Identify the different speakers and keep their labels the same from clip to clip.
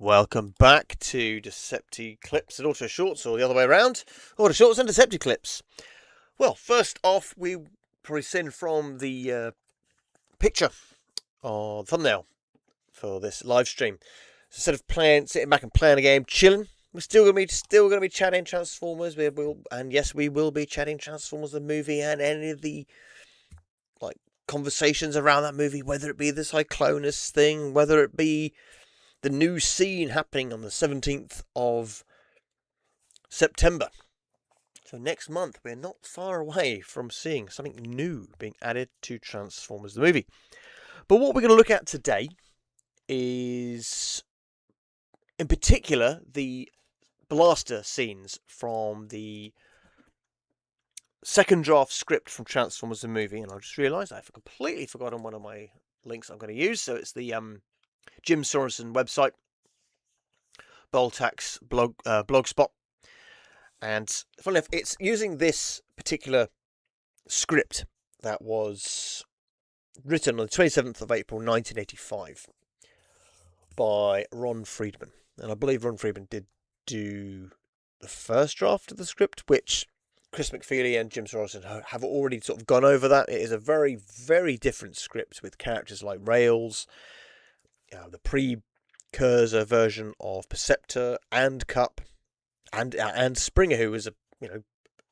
Speaker 1: Welcome back to Decepti-Clips and Auto Shorts, or the other way around. Auto Shorts and Decepti-Clips. Well, first off, we probably seen from the picture or thumbnail for this live stream. So instead of sitting back and playing a game, chilling, we're still gonna be chatting Transformers. We will be chatting Transformers the movie and any of the conversations around that movie, whether it be the Cyclonus thing, whether it be the new scene happening on the 17th of September. So next month, we're not far away from seeing something new being added to Transformers the movie. But what we're going to look at today is, in particular, the blaster scenes from the second draft script from Transformers the movie. And I just realised I've completely forgotten one of my links I'm going to use. So it's the Jim Sorensen website, Boltax blogspot, and funnily enough, it's using this particular script that was written on the 27th of April 1985 by Ron Friedman, and I believe Ron Friedman did do the first draft of the script, which Chris McFeely and Jim Sorensen have already sort of gone over that. It is a very, very different script with characters like Rails, the precursor version of Perceptor and Cup, and Springer, who was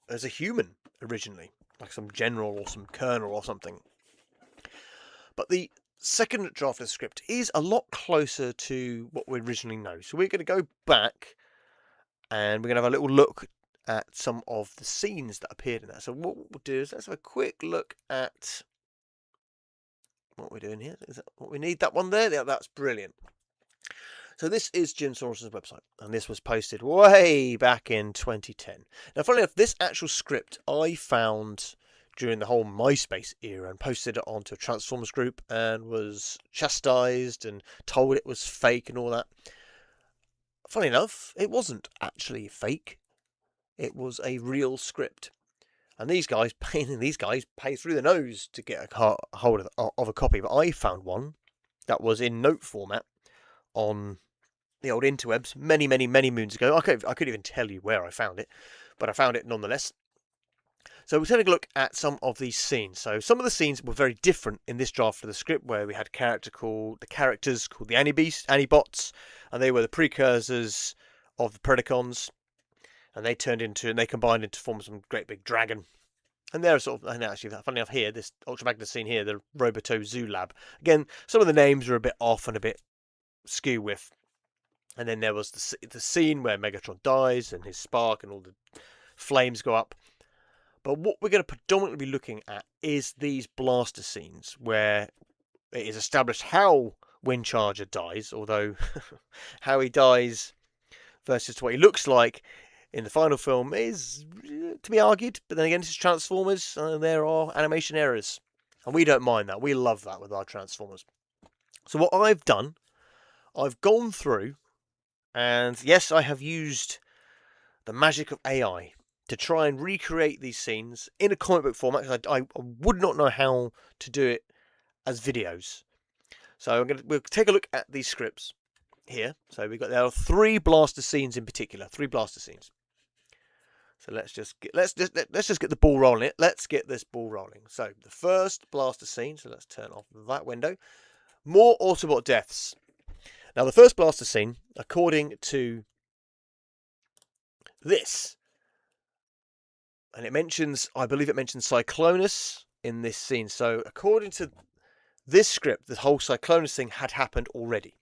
Speaker 1: as a human originally, like some general or some colonel or something. But the second draft of the script is a lot closer to what we originally know. So we're going to go back and we're going to have a little look at some of the scenes that appeared in that. So what we'll do is let's have a quick look at what we're doing here. Is that what we need? That one there? Yeah, that's brilliant. So this is Jim Sorensen's website, and this was posted way back in 2010. Now, funnily enough, this actual script I found during the whole MySpace era and posted it onto a Transformers group and was chastised and told it was fake and all that. Funny enough, it wasn't actually fake. It was a real script. And these guys pay through the nose to get a hold of a copy. But I found one that was in note format on the old interwebs many, many, many moons ago. I couldn't even tell you where I found it, but I found it nonetheless. So we're taking a look at some of these scenes. So some of the scenes were very different in this draft of the script, where we had characters called the Anibots, and they were the precursors of the Predacons, and they combined into form some great big dragon. And they're and actually, funny enough, here, this Ultra Magnus scene here, the Roboto Zoo Lab. Again, some of the names are a bit off and a bit skew with. And then there was the scene where Megatron dies and his spark and all the flames go up. But what we're going to predominantly be looking at is these blaster scenes where it is established how Windcharger dies, although how he dies versus what he looks like in the final film is to be argued. But then again, this is Transformers, and there are animation errors. And we don't mind that. We love that with our Transformers. So what I've done, I've gone through, and yes, I have used the magic of AI to try and recreate these scenes in a comic book format, because I would not know how to do it as videos. So we'll take a look at these scripts here. So there are three blaster scenes in particular, three blaster scenes. So let's just get the ball rolling. Let's get this ball rolling. So the first blaster scene. So let's turn off that window. More Autobot deaths. Now the first blaster scene, according to this, and I believe it mentions Cyclonus in this scene. So according to this script, the whole Cyclonus thing had happened already.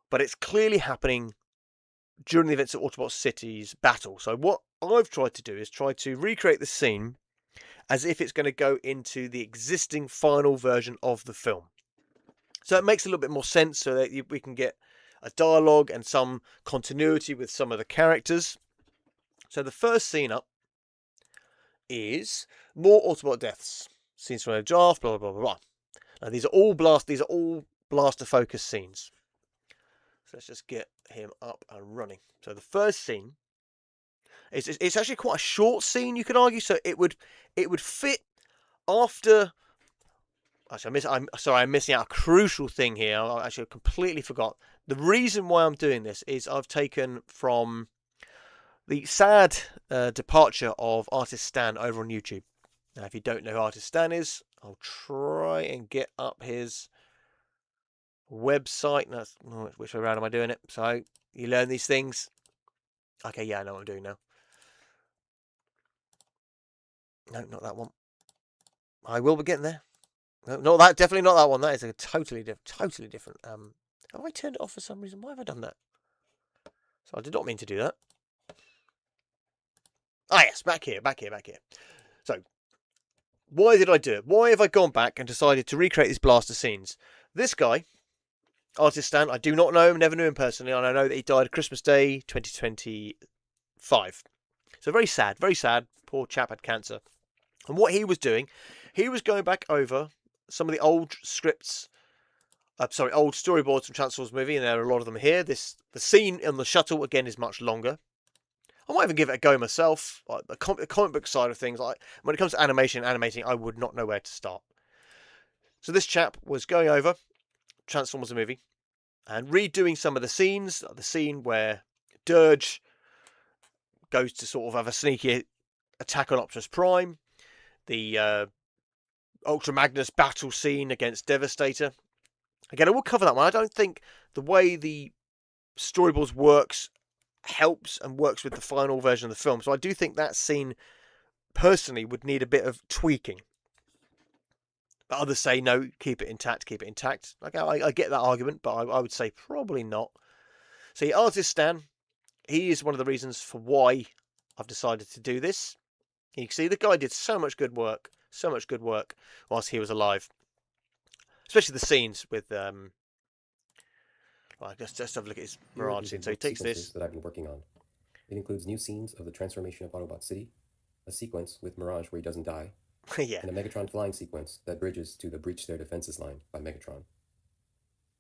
Speaker 1: But it's clearly happening during the events of Autobot City's battle. So what I've tried to do is try to recreate the scene as if it's going to go into the existing final version of the film. So it makes a little bit more sense, so that we can get a dialogue and some continuity with some of the characters. So the first scene up is more Autobot deaths. Scenes from a draft, blah, blah, blah, blah. Now these are all blaster focused scenes. So let's just get him up and running. So the first scene, it's actually quite a short scene, you could argue. So it would fit after Actually, I'm sorry, I'm missing out a crucial thing here. I actually completely forgot. The reason why I'm doing this is I've taken from the sad departure of Artist Stan over on YouTube. Now, if you don't know who Artist Stan is, I'll try and get up his website. No, which way around am I doing it? So you learn these things. Okay, yeah, I know what I'm doing now. No, not that one. I will be getting there. No, not that. Definitely not that one. That is a totally different. Have I turned it off for some reason? Why have I done that? So I did not mean to do that. Ah, yes, back here. So, why did I do it? Why have I gone back and decided to recreate these blaster scenes? This guy, Artist Stan, I do not know him, never knew him personally, and I know that he died Christmas Day 2025. So very sad, very sad. Poor chap had cancer. And what he was doing, he was going back over some of the old scripts, old storyboards from Transformers movie, and there are a lot of them here. The scene on the shuttle, again, is much longer. I might even give it a go myself. Like the comic book side of things, like when it comes to animating, I would not know where to start. So this chap was going over Transformers the movie and redoing some of the scenes. The scene where Dirge goes to sort of have a sneaky attack on Optimus Prime. The Ultra Magnus battle scene against Devastator. Again, I will cover that one. I don't think the way the storyboards works helps and works with the final version of the film. So I do think that scene, personally, would need a bit of tweaking. But others say, no, keep it intact. Like, I get that argument, but I would say probably not. See, Artist Stan, he is one of the reasons for why I've decided to do this. You can see the guy did so much good work whilst he was alive. Especially the scenes with, well, just have a look at his Mirage scene. So he takes this.
Speaker 2: That I've been working on. It includes new scenes of the transformation of Autobot City, a sequence with Mirage where he doesn't die,
Speaker 1: Yeah.
Speaker 2: and a Megatron flying sequence that bridges to the Breach Their Defenses line by Megatron.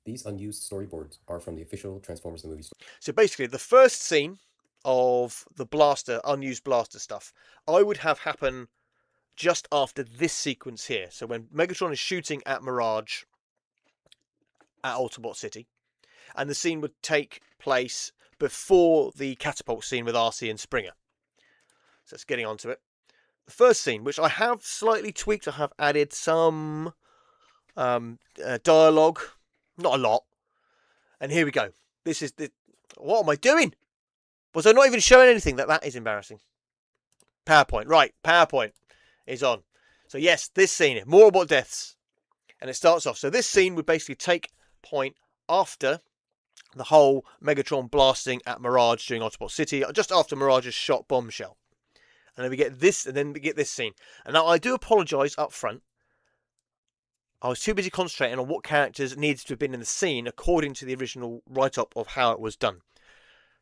Speaker 2: These unused storyboards are from the official Transformers the Movie story.
Speaker 1: So basically, the first scene of the blaster, unused blaster stuff, I would have happen just after this sequence here. So when Megatron is shooting at Mirage at Autobot City, and the scene would take place before the catapult scene with RC and Springer. So it's getting onto it. The first scene, which I have slightly tweaked, I have added some dialogue, not a lot. And here we go. This is the. What am I doing? Was I not even showing anything? That is embarrassing. PowerPoint, right? PowerPoint is on. So yes, this scene, more Autobot deaths, and it starts off. So this scene would basically take point after the whole Megatron blasting at Mirage during Autobot City, just after Mirage has shot Bombshell. And then we get this, and then we get this scene. And now I do apologise up front. I was too busy concentrating on what characters needed to have been in the scene according to the original write-up of how it was done.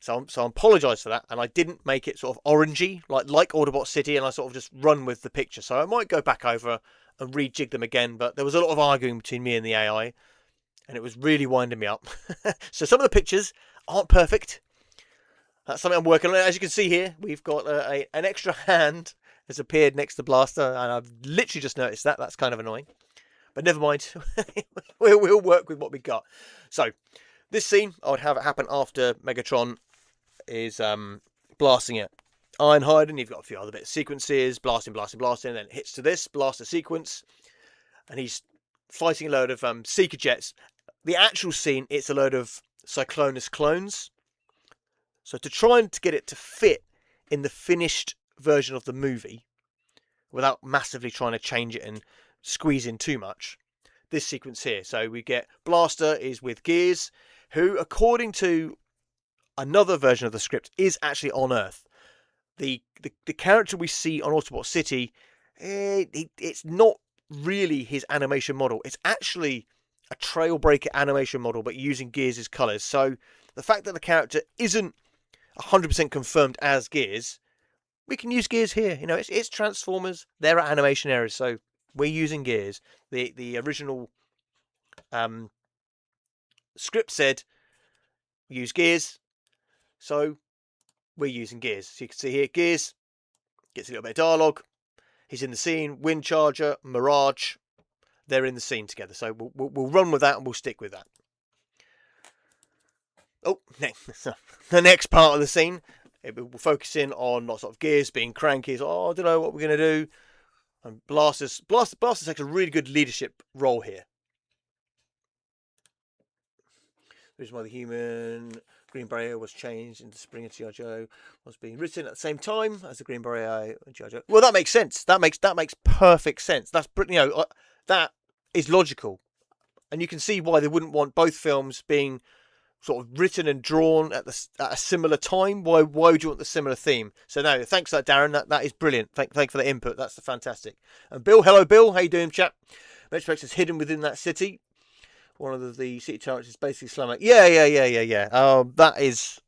Speaker 1: So I apologise for that, and I didn't make it sort of orangey, like Autobot City, and I sort of just run with the picture. So I might go back over and rejig them again, but there was a lot of arguing between me and the AI, and it was really winding me up. So some of the pictures aren't perfect. That's something I'm working on. As you can see here, we've got an extra hand has appeared next to Blaster, and I've literally just noticed that. That's kind of annoying. But never mind. We'll work with what we got. So, this scene, I would have it happen after Megatron is blasting at Ironhide, and you've got a few other bits of sequences, blasting, and then it hits to this blaster sequence, and he's fighting a load of Seeker jets. The actual scene, it's a load of Cyclonus clones. So to try and to get it to fit in the finished version of the movie, without massively trying to change it and squeeze in too much, this sequence here. So we get Blaster is with Gears, who, according to another version of the script, is actually on Earth. The character we see on Autobot City, it's not really his animation model. It's actually a Trailbreaker animation model, but using Gears' colours. So the fact that the character isn't 100% confirmed as Gears, we can use Gears here. You know, it's Transformers. There are animation errors, so we're using Gears. The original script said use Gears, so we're using Gears. So you can see here, Gears gets a little bit of dialogue. He's in the scene. Wind Charger, Mirage. they're in the scene together. So we'll run with that and we'll stick with that. Oh, the next part of the scene, we'll focus in on sort of Gears being cranky. So, I don't know what we're going to do. And Blaster takes a really good leadership role here. The reason why the human Green Beret was changed into Springer G.I. Joe was being written at the same time as the Green Beret and G.I. Joe. Well, that makes sense. That makes perfect sense. That's that is logical, and you can see why they wouldn't want both films being sort of written and drawn at a similar time. Why would you want the similar theme? So no, thanks for that, Darren. That is brilliant. Thank for the input. That's fantastic. And Bill, hello Bill, how you doing, chap? Metroplex is hidden within that city. One of the city turrets is basically slamming. Yeah. That is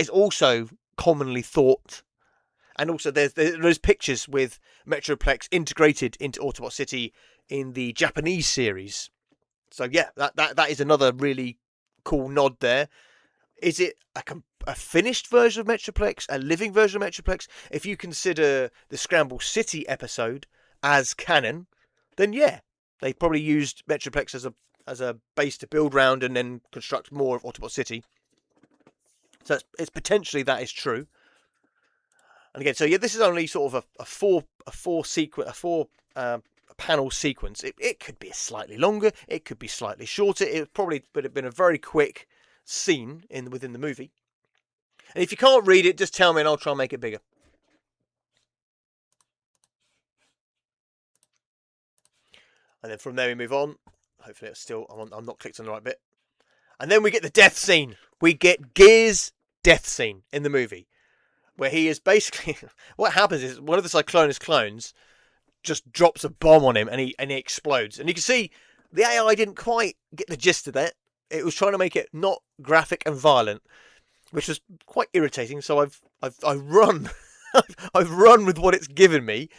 Speaker 1: also commonly thought. And also there's pictures with Metroplex integrated into Autobot City in the Japanese series. So yeah, that is another really cool nod there. Is it a finished version of Metroplex, a living version of Metroplex? If you consider the Scramble City episode as canon, then yeah, they probably used Metroplex as a base to build round and then construct more of Autobot City. So it's potentially that is true. And again, so yeah, this is only sort of a four panel sequence. It could be slightly longer, it could be slightly shorter. It probably would have been a very quick scene within the movie. And if you can't read it, just tell me and I'll try and make it bigger. And then from there we move on. Hopefully it's still, I'm not clicked on the right bit. And then we get the death scene. We get Gears' death scene in the movie, where he is basically, what happens is one of the Cyclonus clones just drops a bomb on him and he explodes. And you can see the AI didn't quite get the gist of that. It was trying to make it not graphic and violent, which was quite irritating. So I've run I've run with what it's given me,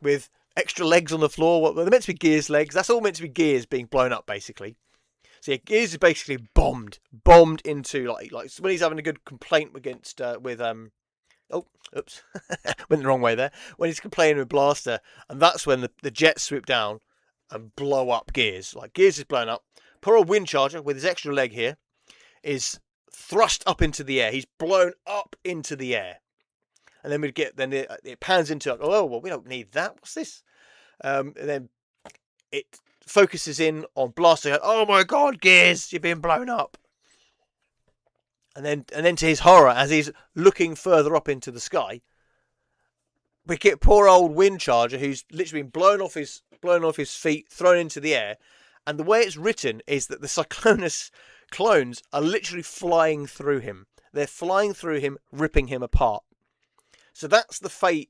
Speaker 1: with extra legs on the floor. Well, they're meant to be Gears legs. That's all meant to be Gears being blown up, basically. So yeah, Gears is basically bombed into like when he's having a good complaint against with oh, oops, went the wrong way there. When he's complaining with Blaster, and that's when the jets swoop down and blow up Gears. Like Gears is blown up. Poor old Windcharger with his extra leg here is thrust up into the air. He's blown up into the air. And then it pans into, oh, well, we don't need that. What's this? And then it focuses in on Blaster. Oh my God, Gears, you're being blown up. And then to his horror, as he's looking further up into the sky, we get poor old Windcharger who's literally been blown off his feet, thrown into the air. And the way it's written is that the Cyclonus clones are literally flying through him. They're flying through him, ripping him apart. So that's the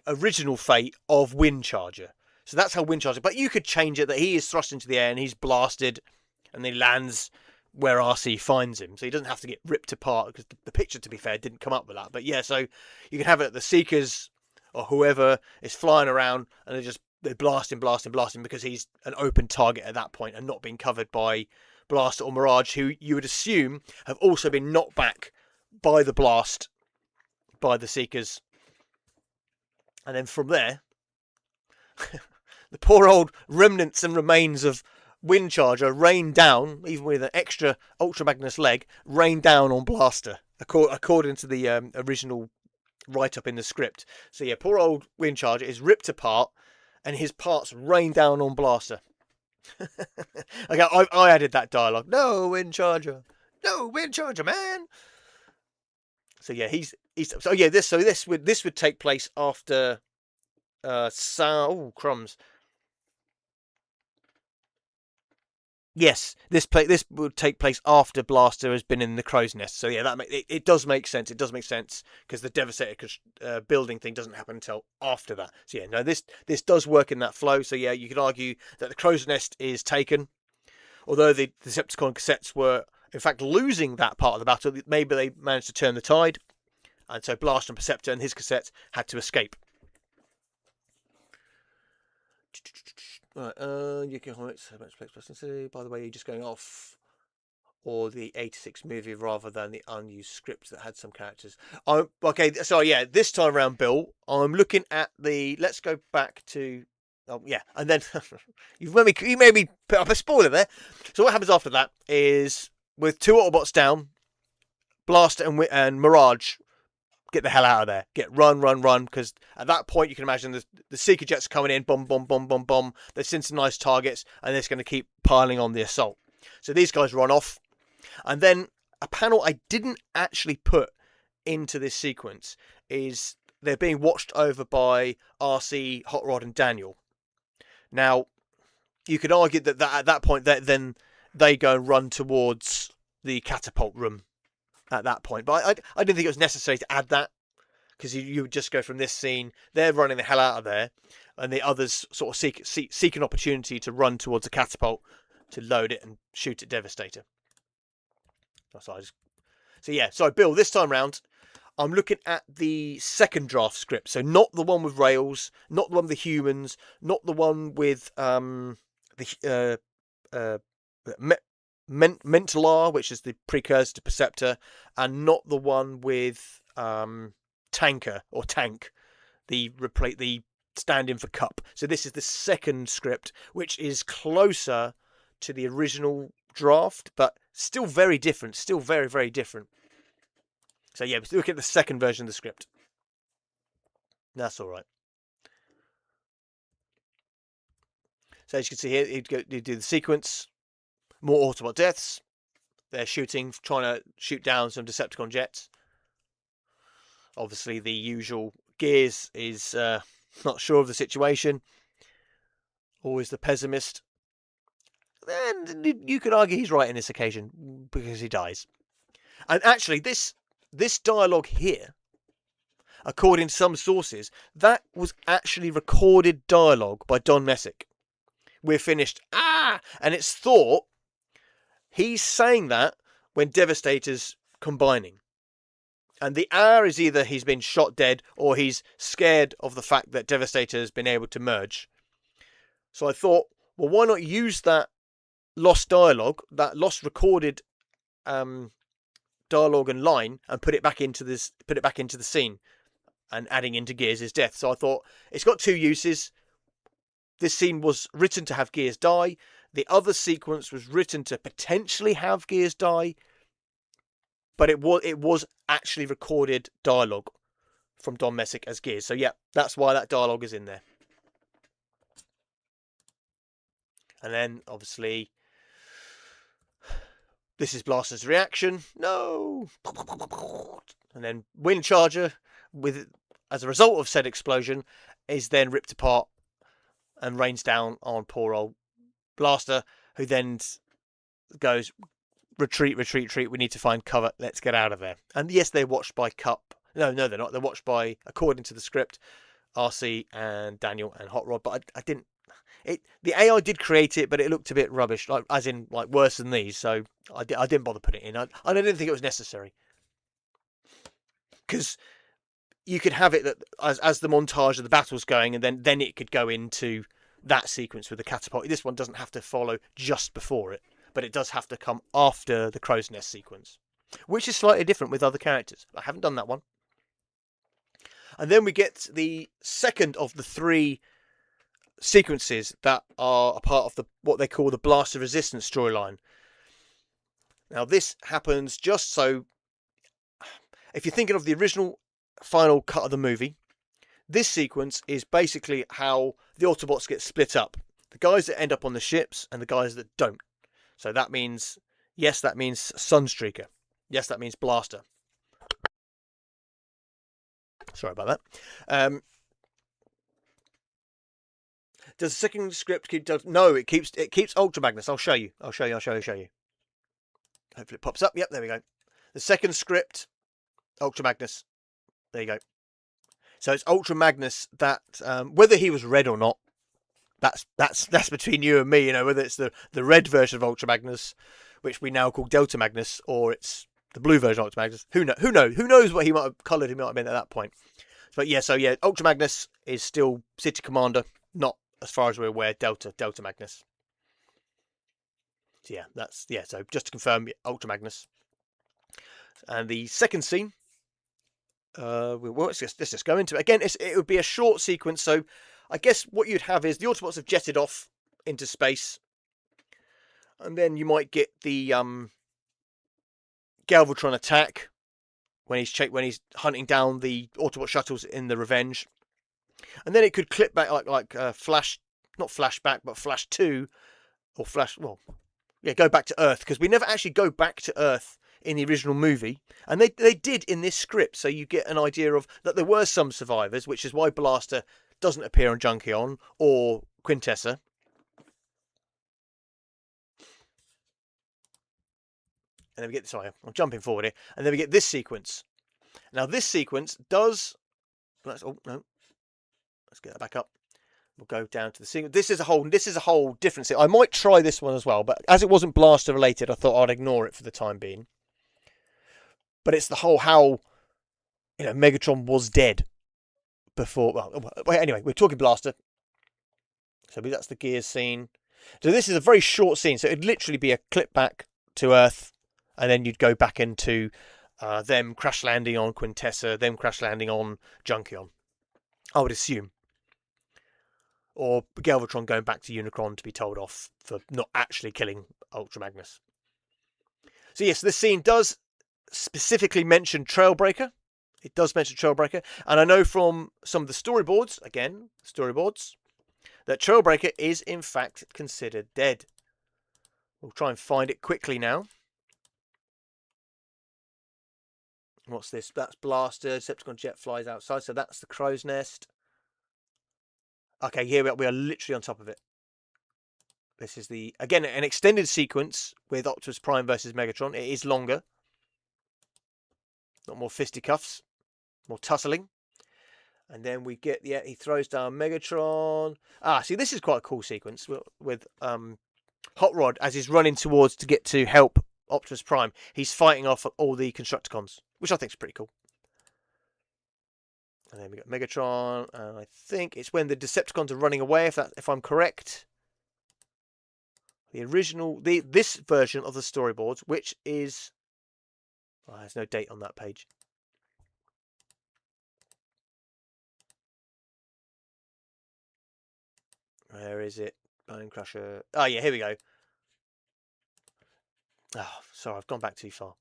Speaker 1: original fate of Windcharger. So that's how Windcharger. But you could change it that he is thrust into the air and he's blasted, and he lands where RC finds him. So he doesn't have to get ripped apart, because the picture, to be fair, didn't come up with that. But yeah, so you can have it the Seekers or whoever is flying around and they're blasting because he's an open target at that point and not being covered by Blaster or Mirage, who you would assume have also been knocked back by the blast by the Seekers. And then from there, the poor old remnants and remains of Windcharger rain down, even with an extra Ultra Magnus leg, rain down on Blaster, according to the original write-up in the script. So yeah, poor old Windcharger is ripped apart, and his parts rain down on Blaster. Okay, I added that dialogue. No, Windcharger, man. So yeah, this would take place after crumbs. Yes, this would take place after Blaster has been in the crow's nest. So yeah, it does make sense. It does make sense because the Devastator building thing doesn't happen until after that. So yeah, no, this does work in that flow. So yeah, you could argue that the crow's nest is taken, although the Decepticon cassettes were in fact losing that part of the battle. Maybe they managed to turn the tide, and so Blaster and Perceptor and his cassettes had to escape. Right, you can comics. By the way, you're just going off or the 86 movie rather than the unused script that had some characters. Okay, so yeah, this time around, Bill, I'm looking at the. Let's go back to Oh yeah, and then you made me put up a spoiler there. So what happens after that is, with 2 Autobots down, Blaster and Mirage get the hell out of there. Run, because at that point you can imagine the Seeker jets coming in, bomb. They've seen some nice targets, and they're just going to keep piling on the assault. So these guys run off, and then a panel I didn't actually put into this sequence is they're being watched over by RC, Hot Rod, and Daniel. Now, you could argue that at that point, then they go and run towards the catapult room at that point. But I didn't think it was necessary to add that, because you would just go from this scene, they're running the hell out of there, and the others sort of seek an opportunity to run towards a catapult to load it and shoot at Devastator. So Bill, this time round, I'm looking at the second draft script. So not the one with Rails, not the one with the humans, not the one with Mentalar, which is the precursor to Perceptor, and not the one with Tanker or Tank, the stand-in for Cup. So this is the second script, which is closer to the original draft, but still very different. Still very, very different. So yeah, look at the second version of the script. That's all right. So as you can see here, you do the sequence. More Autobot deaths. They're trying to shoot down some Decepticon jets. Obviously, the usual Gears is not sure of the situation. Always the pessimist. And you could argue he's right in this occasion, because he dies. And actually, this dialogue here, according to some sources, that was actually recorded dialogue by Don Messick. We're finished. And it's thought he's saying that when Devastator's combining. And the is either he's been shot dead, or he's scared of the fact that Devastator has been able to merge. So I thought, well, why not use that lost dialogue, that lost recorded dialogue and line, and put it back into the scene, and adding into Gears' death. So I thought, it's got 2 uses. This scene was written to have Gears die. The other sequence was written to potentially have Gears die. But it was actually recorded dialogue from Don Messick as Gears. So yeah, that's why that dialogue is in there. And then, obviously, this is Blaster's reaction. No! And then Wind Charger, as a result of said explosion, is then ripped apart and rains down on poor old Blaster, who then goes, retreat, we need to find cover, let's get out of there. And yes, they're watched by Cup. No, they're not. They're watched by, according to the script, RC and Daniel and Hot Rod. But I didn't... The AI did create it, but it looked a bit rubbish, as in worse than these. So I didn't bother putting it in. I didn't think it was necessary, because you could have it that as the montage of the battle's going, and then it could go into that sequence with the catapult. This one doesn't have to follow just before it, but it does have to come after the crow's nest sequence, which is slightly different with other characters. I haven't done that one. And then we get the second of the 3 sequences that are a part of what they call the Blaster Resistance storyline. Now, this happens just so, if you're thinking of the original final cut of the movie, this sequence is basically how the Autobots get split up. The guys that end up on the ships and the guys that don't. So that means, yes, that means Sunstreaker. Yes, that means Blaster. Sorry about that. Does the second script keep... No, it keeps Ultra Magnus. I'll show you. Hopefully it pops up. Yep, there we go. The second script, Ultra Magnus. There you go. So it's Ultra Magnus that, whether he was red or not, that's between you and me. You know, whether it's the red version of Ultra Magnus, which we now call Delta Magnus, or it's the blue version of Ultra Magnus. Who knows what he might have coloured he might have been at that point. But yeah, Ultra Magnus is still City Commander, not, as far as we're aware, Delta Magnus. So yeah, so just to confirm, Ultra Magnus. And the second scene, let's just go into it. Again, it would be a short sequence, so I guess what you'd have is the Autobots have jetted off into space, and then you might get the Galvatron attack when he's hunting down the Autobot shuttles in the Revenge, and then it could clip back like Flash, not flashback, but Flash 2 or Flash. Well, yeah, go back to Earth, because we never actually go back to Earth in the original movie, and they did in this script, so you get an idea of that there were some survivors, which is why Blaster doesn't appear on Junkion or Quintessa. And then we get, sorry, I'm jumping forward here, and then we get this sequence. Now this sequence does, oh no, let's get that back up. We'll go down to the sequence. This is a whole different thing. I might try this one as well, but as it wasn't Blaster related, I thought I'd ignore it for the time being. But it's the whole how, Megatron was dead before. Well, anyway, we're talking Blaster. So that's the Gears scene. So this is a very short scene. So it'd literally be a clip back to Earth, and then you'd go back into them crash landing on Quintessa, them crash landing on Junkion, I would assume. Or Galvatron going back to Unicron to be told off for not actually killing Ultra Magnus. So yes, this scene does specifically mention Trailbreaker. It does mention Trailbreaker. And I know from some of the storyboards, that Trailbreaker is in fact considered dead. We'll try and find it quickly now. What's this? That's Blaster. Decepticon jet flies outside. So that's the crow's nest. Okay, here we are literally on top of it. This is again, an extended sequence with Optimus Prime versus Megatron. It is longer. Not more fisticuffs. More tussling. And then we get, he throws down Megatron. See, this is quite a cool sequence with Hot Rod as he's running towards to get to help Optimus Prime. He's fighting off all the Constructicons, which I think is pretty cool. And then we got Megatron, and I think it's when the Decepticons are running away, if I'm correct. The original, this version of the storyboards, which is, there's no date on that page. Where is it? Bone Crusher. Oh yeah, here we go. Sorry, I've gone back too far.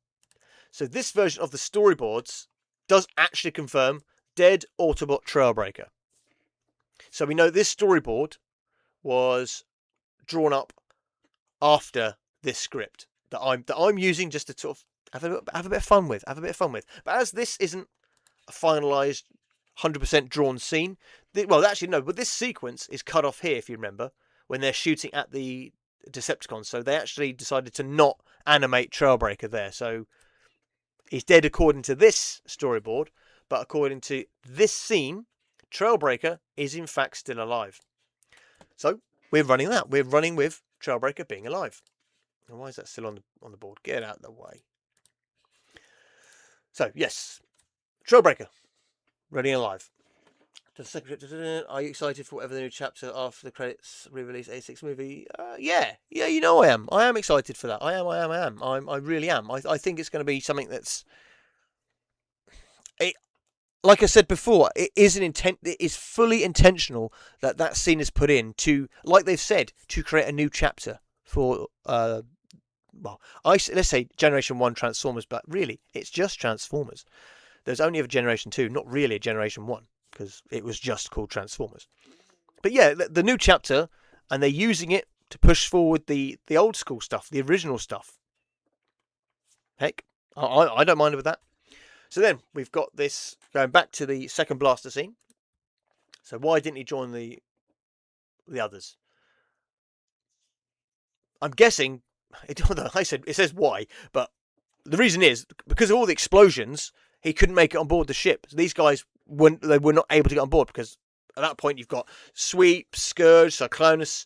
Speaker 1: So this version of the storyboards does actually confirm dead Autobot Trailbreaker. So we know this storyboard was drawn up after this script that I'm using just to sort of have a bit of fun with. But as this isn't a finalized 100% drawn scene, well, actually no, but this sequence is cut off here, if you remember, when they're shooting at the Decepticons. So they actually decided to not animate Trailbreaker there. So he's dead according to this storyboard, but according to this scene, Trailbreaker is in fact still alive. So we're running that. We're running with Trailbreaker being alive. And why is that still on the board? Get out of the way. So yes, Trailbreaker running alive. Are you excited for whatever the new chapter after the credits re-release A6 movie? Yeah, you know I am. I am excited for that. I really am. I think it's going to be something that's, like I said before, it is fully intentional that scene is put in to, like they've said, to create a new chapter for let's say Generation 1 Transformers, but really it's just Transformers. There's only a Generation 2, not really a Generation 1, because it was just called Transformers. But yeah, the new chapter, and they're using it to push forward the old school stuff, the original stuff. Heck, I don't mind with that. So then we've got this, going back to the second Blaster scene. So why didn't he join the others? I'm guessing, it says why, but the reason is because of all the explosions, he couldn't make it on board the ship. So these guys were not able to get on board, because at that point you've got Sweep, Scourge, Cyclonus,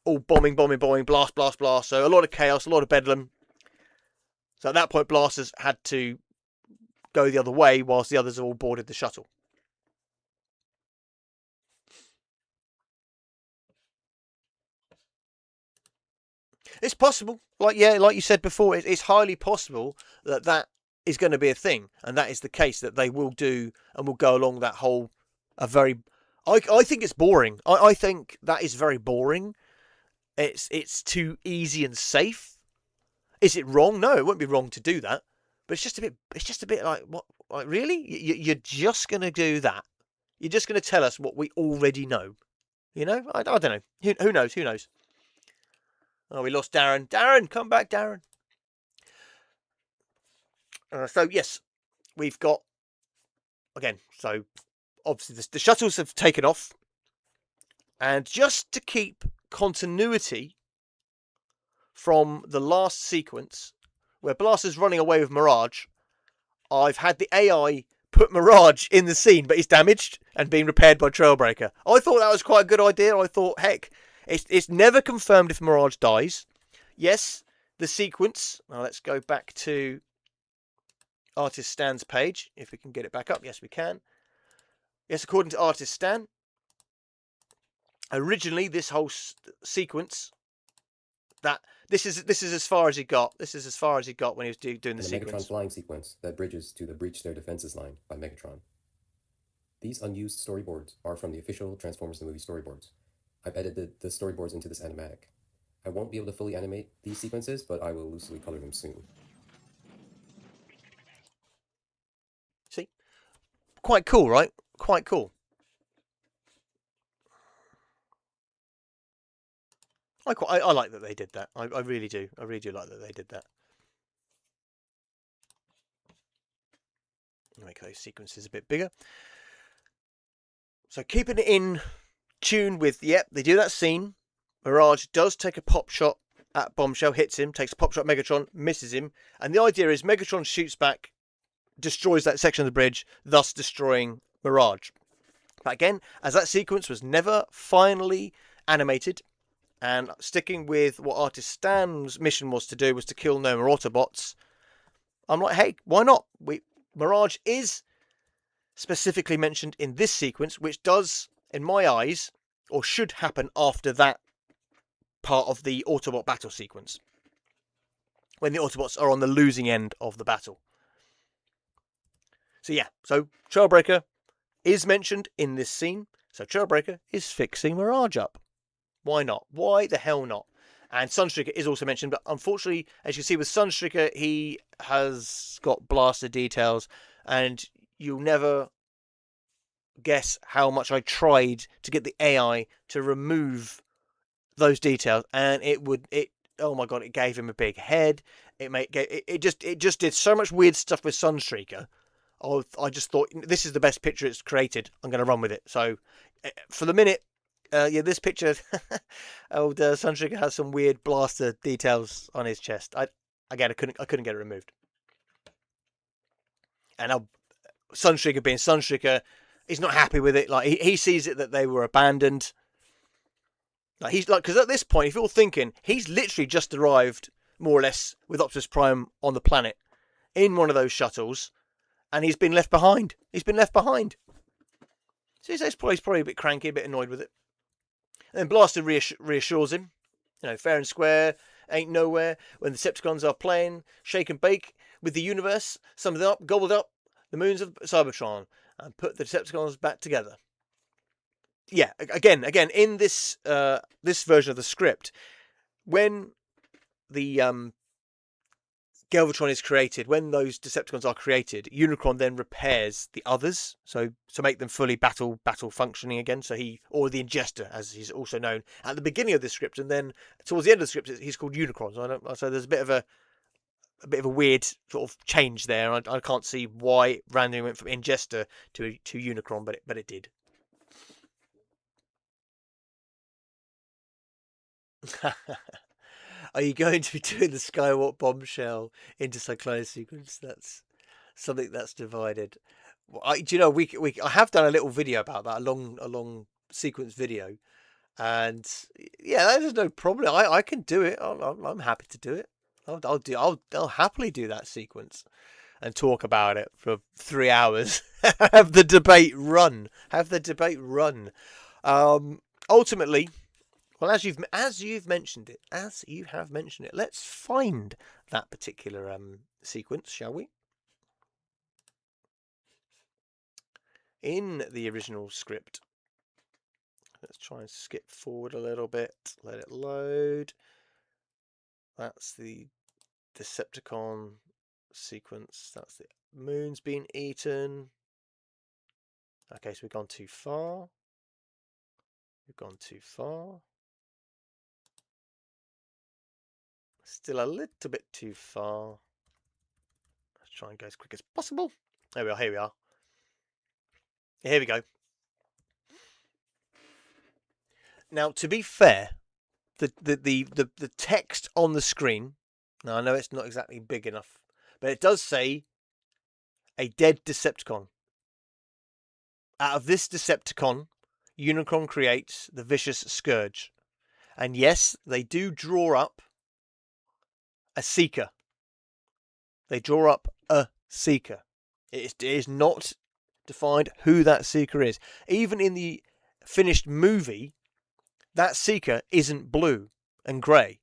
Speaker 1: all bombing, blast. So a lot of chaos, a lot of bedlam. So at that point, Blasters had to go the other way whilst the others all boarded the shuttle. It's possible, like you said before, it's highly possible that is going to be a thing, and that is the case, that they will do and will go along that whole, a very I think it's boring. I think that is very boring. It's too easy and safe. Is it wrong? No, it wouldn't be wrong to do that. But it's just a bit. It's just a bit like what? Like really? You're just gonna do that? You're just gonna tell us what we already know? You know? I don't know. Who knows? Who knows? Oh, we lost Darren. Darren, come back, Darren. So yes, we've got again. So obviously the shuttles have taken off, and just to keep continuity from the last sequence where Blaster's running away with Mirage, I've had the AI put Mirage in the scene, but he's damaged and being repaired by Trailbreaker. I thought that was quite a good idea. I thought, heck, it's never confirmed if Mirage dies. Yes, the sequence. Now let's go back to Artist Stan's page, if we can get it back up. Yes, we can. Yes, according to Artist Stan, originally this whole sequence, that this is as far as he got. This is as far as he got when he was doing the sequence.
Speaker 2: Megatron flying sequence that bridges to the Breach Their Defenses line by Megatron. These unused storyboards are from the official Transformers the Movie storyboards. I've edited the storyboards into this animatic. I won't be able to fully animate these sequences, but I will loosely color them soon.
Speaker 1: See? Quite cool, right? Quite cool. I like that they did that. I really do. I really do like that they did that. Make those sequences a bit bigger. So keeping it in tune with, yep, they do that scene. Mirage does take a pop shot at Bombshell, hits him, takes a pop shot at Megatron, misses him. And the idea is Megatron shoots back, destroys that section of the bridge, thus destroying Mirage. But again, as that sequence was never finally animated, and sticking with what Artist Stan's mission was to do, was to kill no more Autobots, I'm like, hey, why not? Mirage is specifically mentioned in this sequence, which does, in my eyes, or should happen after that part of the Autobot battle sequence, when the Autobots are on the losing end of the battle. So yeah, so Trailbreaker is mentioned in this scene, so Trailbreaker is fixing Mirage up. Why not? Why the hell not? And Sunstreaker is also mentioned, but unfortunately, as you can see with Sunstreaker, he has got blaster details, and you'll never guess how much I tried to get the AI to remove those details, and oh my god, it gave him a big head. It just did so much weird stuff with Sunstreaker. I just thought, this is the best picture it's created. I'm going to run with it. So for the minute, yeah, this picture, old Sunstreaker has some weird blaster details on his chest. I couldn't get it removed. And Sunstreaker being Sunstreaker, he's not happy with it. Like he sees it that they were abandoned. Like he's like, because at this point, if you're thinking, he's literally just arrived more or less with Optimus Prime on the planet in one of those shuttles, and he's been left behind. He's been left behind. So he's probably a bit cranky, a bit annoyed with it. And then Blaster reassures him, fair and square, ain't nowhere. When the Decepticons are playing shake and bake with the universe, sum them up, gobbled up the moons of Cybertron, and put the Decepticons back together. Yeah, again, in this this version of the script, when the Galvatron is created, when those Decepticons are created, Unicron then repairs the others, so to make them fully battle functioning again. So or the Ingester, as he's also known at the beginning of the script, and then towards the end of the script, he's called Unicron. So there's a bit of a weird sort of change there. I can't see why it randomly went from Ingester to Unicron, but it did. Are you going to be doing the Skywalk bombshell intercyclone sequence? That's something that's divided. Do you know, I have done a little video about that, a long sequence video, and yeah, there's no problem. I can do it. I'm happy to do it. I'll happily do that sequence and talk about it for 3 hours. Have the debate run. Ultimately, well, as you have mentioned it, let's find that particular sequence, shall we? In the original script, Let's try and skip forward a little bit. Let it load. That's the Decepticon sequence. That's the moon's been eaten. Okay, so we've gone too far. We've gone too far. Still a little bit too far. Let's try and go as quick as possible. There we are. Here we are. Here we go. Now, to be fair, the text on the screen. Now I know it's not exactly big enough, but it does say a dead Decepticon. Out of this Decepticon, Unicron creates the vicious Scourge. And yes, they do draw up a Seeker. They draw up a Seeker. It is not defined who that Seeker is. Even in the finished movie, that Seeker isn't blue and grey.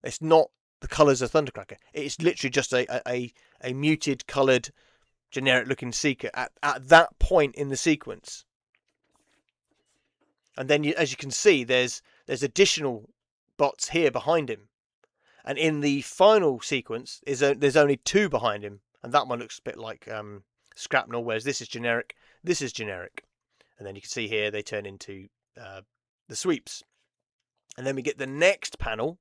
Speaker 1: It's not the colours of Thundercracker. It's literally just a muted coloured, generic looking Seeker at that point in the sequence. And then, as you can see, there's additional bots here behind him. And in the final sequence, there's only 2 behind him. And that one looks a bit like Scrapnel, whereas this is generic. This is generic. And then you can see here they turn into the sweeps. And then we get the next panel.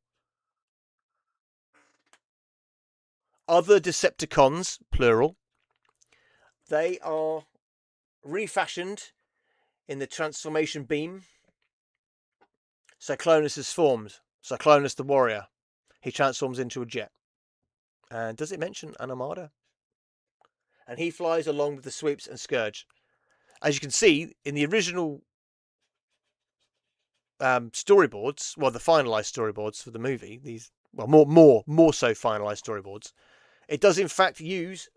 Speaker 1: Other Decepticons, plural. They are refashioned in the transformation beam. Cyclonus is formed. Cyclonus the warrior. He transforms into a jet. And does it mention an armada? And he flies along with the sweeps and Scourge. As you can see, in the original storyboards, well, the finalized storyboards for the movie, these, well, more so finalized storyboards, it does in fact use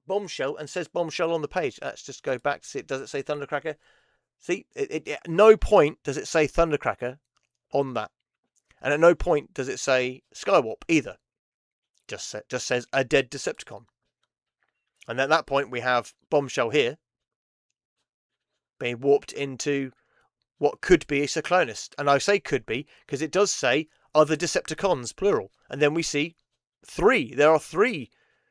Speaker 1: Bombshell and says Bombshell on the page. Let's just go back to see it. Does it say Thundercracker? See, at no point does it say Thundercracker on that. And at no point does it say Skywarp either. Just says a dead Decepticon. And at that point we have Bombshell here being warped into what could be a Cyclonus. And I say could be because it does say other Decepticons, plural. And then we see 3. There are 3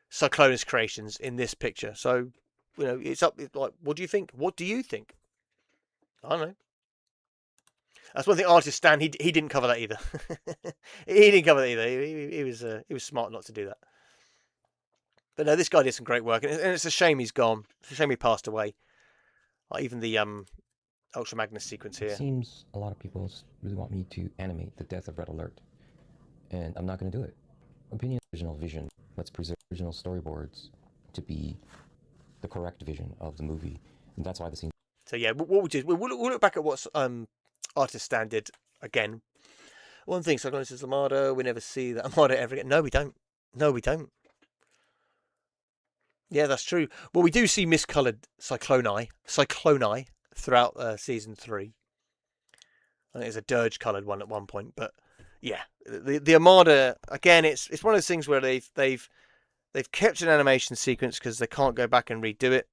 Speaker 1: Cyclonus creations in this picture. So, you know, it's up. It's like, what do you think? What do you think? I don't know. That's one thing. Artist Stan, he didn't cover that either. He didn't cover that either. He was smart not to do that. But no, this guy did some great work, and it's a shame he's gone. It's a shame he passed away. Like even the Ultra Magnus sequence here.
Speaker 2: It seems a lot of people really want me to animate the death of Red Alert, and I'm not going to do it. Opinion, original vision. Let's preserve original storyboards to be the correct vision of the movie, and that's why the scene.
Speaker 1: So yeah, what we'll do, we'll look back at what Artist Stan did again. One thing, Cyclonus is Armada. We never see that Armada ever again. No, we don't. No, we don't. Yeah, that's true. Well, we do see miscoloured Cycloni throughout season 3. I think there's a dirge coloured one at one point, but yeah, the Armada again. It's one of those things where they've kept an animation sequence because they can't go back and redo it,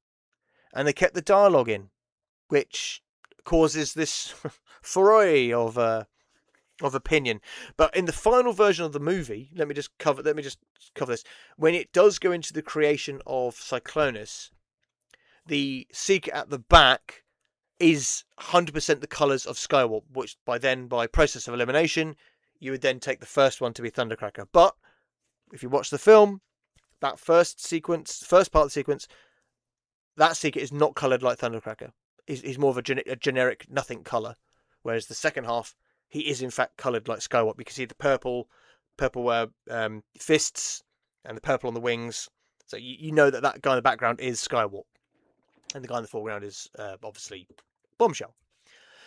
Speaker 1: and they kept the dialogue in, which causes this foray of opinion. But in the final version of the movie, let me just cover this. When it does go into the creation of Cyclonus, the Seeker at the back is 100% the colours of Skywarp, which by process of elimination, you would then take the first one to be Thundercracker. But if you watch the film, that first part of the sequence, that Seeker is not coloured like Thundercracker. He's more of a generic nothing colour. Whereas the second half, he is in fact coloured like Skywarp. You can see the purple fists and the purple on the wings. So you know that guy in the background is Skywarp. And the guy in the foreground is obviously Bombshell.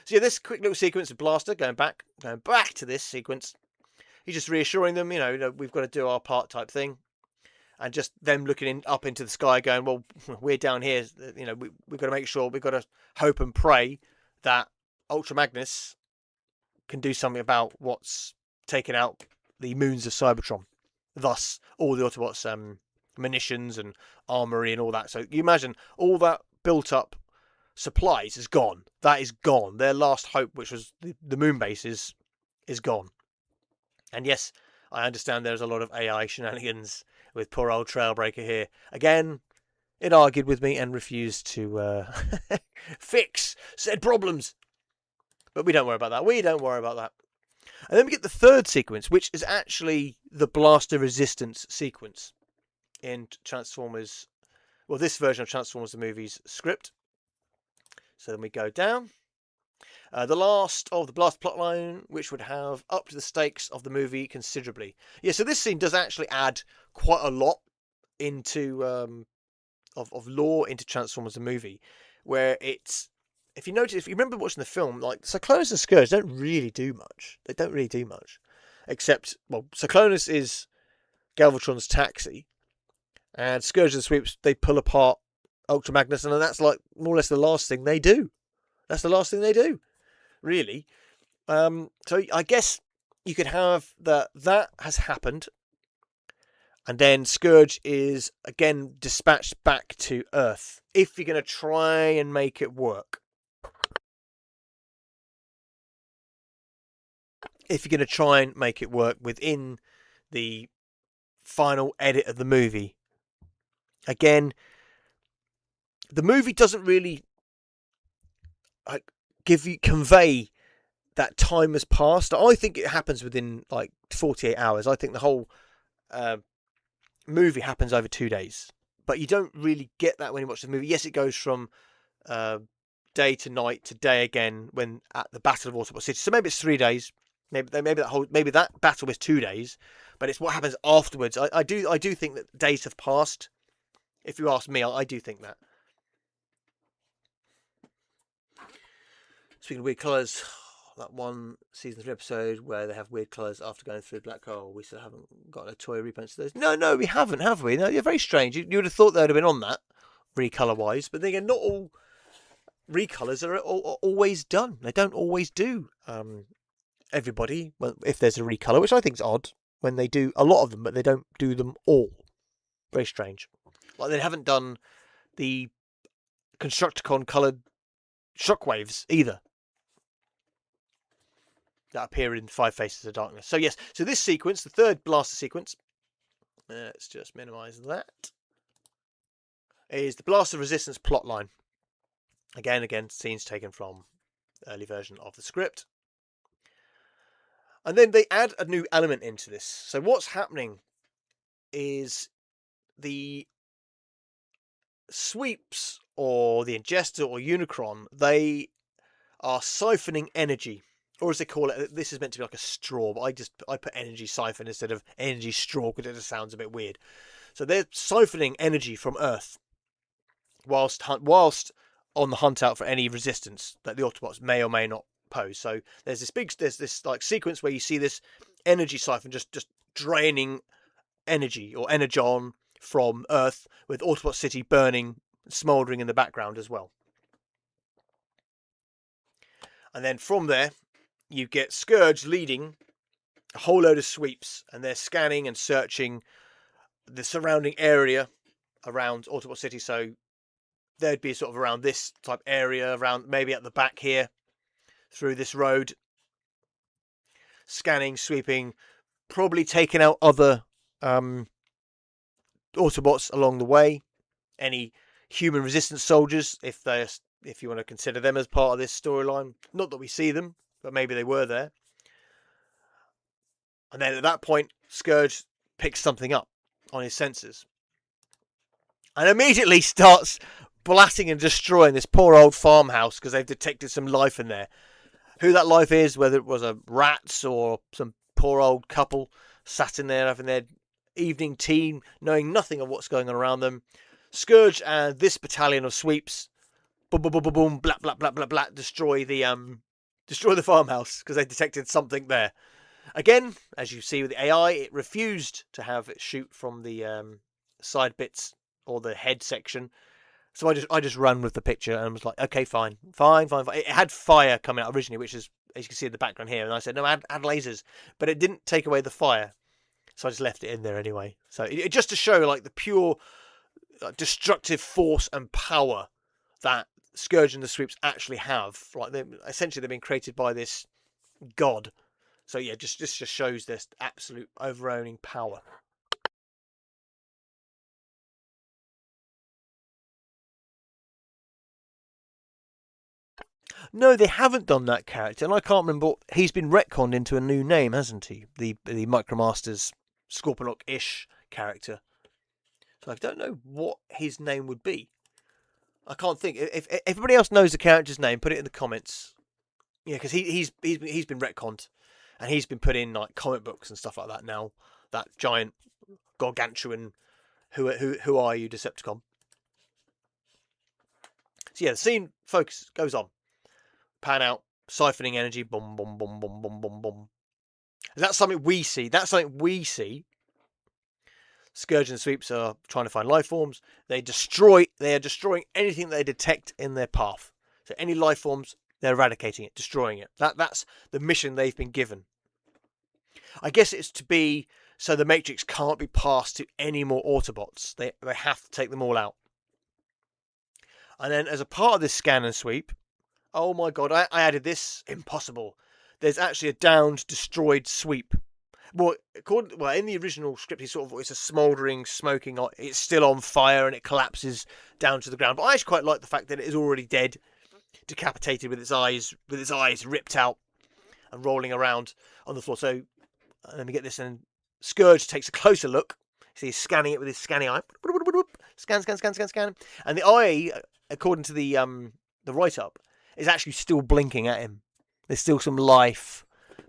Speaker 1: So yeah, this quick little sequence of Blaster, going back to this sequence. He's just reassuring them, you know, we've got to do our part type thing. And just them looking up into the sky going, well, we're down here, you know, we've got to make sure, we've got to hope and pray that Ultra Magnus can do something about what's taken out the moons of Cybertron. Thus, all the Autobots' munitions and armory and all that. So you imagine all that built up supplies is gone. That is gone. Their last hope, which was the moon base, is gone. And yes, I understand there's a lot of AI shenanigans with poor old Trailbreaker here. Again, it argued with me and refused to fix said problems. But we don't worry about that. We don't worry about that. And then we get the third sequence, which is actually the blaster resistance sequence in Transformers. Well, this version of Transformers the movie's script. So then we go down. The last of the blast plotline, which would have upped the stakes of the movie considerably. Yeah, so this scene does actually add quite a lot into of lore into Transformers the movie, where it's, if you remember watching the film, like Cyclonus and Scourge don't really do much. They don't really do much, except, well, Cyclonus is Galvatron's taxi, and Scourge and the Sweeps, they pull apart Ultra Magnus, and that's like more or less the last thing they do. That's the last thing they do, really. So I guess you could have that has happened, and then Scourge is again dispatched back to Earth. If you're going to try and make it work. If you're going to try and make it work within the final edit of the movie. Again, the movie doesn't really convey that time has passed. I think it happens within like 48 hours. I think the whole movie happens over 2 days, but you don't really get that when you watch the movie. Yes, it goes from day to night to day again when at the Battle of Autobot City. So maybe it's 3 days. Maybe that battle was 2 days, but it's what happens afterwards. I do think that days have passed. If you ask me, I do think that. Speaking of weird colours, that one season 3 episode where they have weird colours after going through a black hole, we still haven't got a toy repaint of those. No, we haven't, have we? No, you're very strange. You would have thought they would have been on that, recolour wise, but then again, not all recolours are always done. They don't always do everybody. Well, if there's a recolour, which I think is odd, when they do a lot of them, but they don't do them all. Very strange. Like they haven't done the Constructicon coloured shockwaves either, that appear in 5 Faces of Darkness. So yes, so this sequence, the third blaster sequence, let's just minimise that, is the blaster resistance plotline. Again, scenes taken from the early version of the script. And then they add a new element into this. So what's happening is the Sweeps or the Ingester or Unicron, they are siphoning energy. Or as they call it, this is meant to be like a straw, but I put energy siphon instead of energy straw because it just sounds a bit weird. So they're siphoning energy from Earth whilst on the hunt out for any resistance that the Autobots may or may not pose. So there's this like sequence where you see this energy siphon just draining energy or energon from Earth, with Autobot City burning, smouldering in the background as well. And then from there, you get Scourge leading a whole load of Sweeps, and they're scanning and searching the surrounding area around Autobot City. So they'd be sort of around this type area, around maybe at the back here, through this road. Scanning, sweeping, probably taking out other Autobots along the way. Any human resistance soldiers, if you want to consider them as part of this storyline. Not that we see them, but maybe they were there. And then at that point, Scourge picks something up on his sensors and immediately starts blasting and destroying this poor old farmhouse because they've detected some life in there. Who that life is, whether it was a rats or some poor old couple sat in there having their evening tea, knowing nothing of what's going on around them. Scourge and this battalion of Sweeps, boom, boom, boom, boom, boom, blah, blah, blah, blah, blah, destroy the farmhouse because they detected something there. Again, as you see with the AI, it refused to have it shoot from the side bits or the head section. So I just ran with the picture and was like, okay, fine. It had fire coming out originally, which is, as you can see in the background here. And I said, no, add lasers. But it didn't take away the fire. So I just left it in there anyway. So it just to show like the pure destructive force and power that Scourge and the Sweeps actually have. Like, essentially, they've been created by this god. So yeah, just shows this absolute overowning power. No, they haven't done that character, and I can't remember. He's been retconned into a new name, hasn't he? The Micromasters Scorponok-ish character. So I don't know what his name would be. I can't think. If everybody else knows the character's name, put it in the comments. Yeah, because he's been retconned, and he's been put in like comic books and stuff like that now. That giant gargantuan. Who are you, Decepticon? So yeah, the scene focus goes on. Pan out, siphoning energy, boom, boom, boom, boom, boom, boom, boom. That's something we see. Scourge and Sweeps are trying to find life forms. They are destroying anything they detect in their path. So any life forms, they're eradicating it, destroying it. That's the mission they've been given. I guess it's to be so the Matrix can't be passed to any more Autobots. They have to take them all out. And then as a part of this scan and sweep, oh my god, I added this. Impossible. There's actually a downed, destroyed sweep. Well, in the original script, it's a smouldering, smoking. It's still on fire and it collapses down to the ground. But I actually quite like the fact that it is already dead, decapitated with its eyes ripped out and rolling around on the floor. So let me get this. And Scourge takes a closer look. So he's scanning it with his scanning eye. Scan. And the eye, according to the write-up, is actually still blinking at him. There's still some life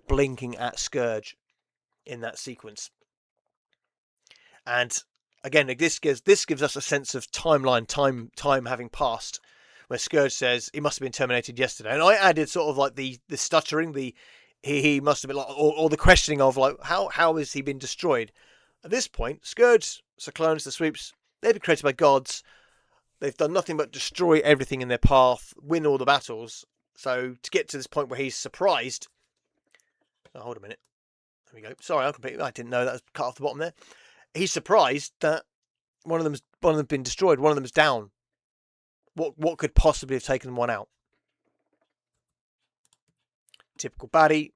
Speaker 1: blinking at Scourge in that sequence. And again, this gives us a sense of timeline, time having passed, where Scourge says he must have been terminated yesterday. And I added sort of like the stuttering, he must have been like, or the questioning of like how has he been destroyed? At this point, Scourge, Cyclones, the Sweeps, they've been created by gods. They've done nothing but destroy everything in their path, win all the battles. So to get to this point where he's surprised. Oh, hold a minute. There we go. Sorry, I didn't know that was cut off the bottom there. He's surprised that one of them's been destroyed. One of them's down. What could possibly have taken one out? Typical baddie.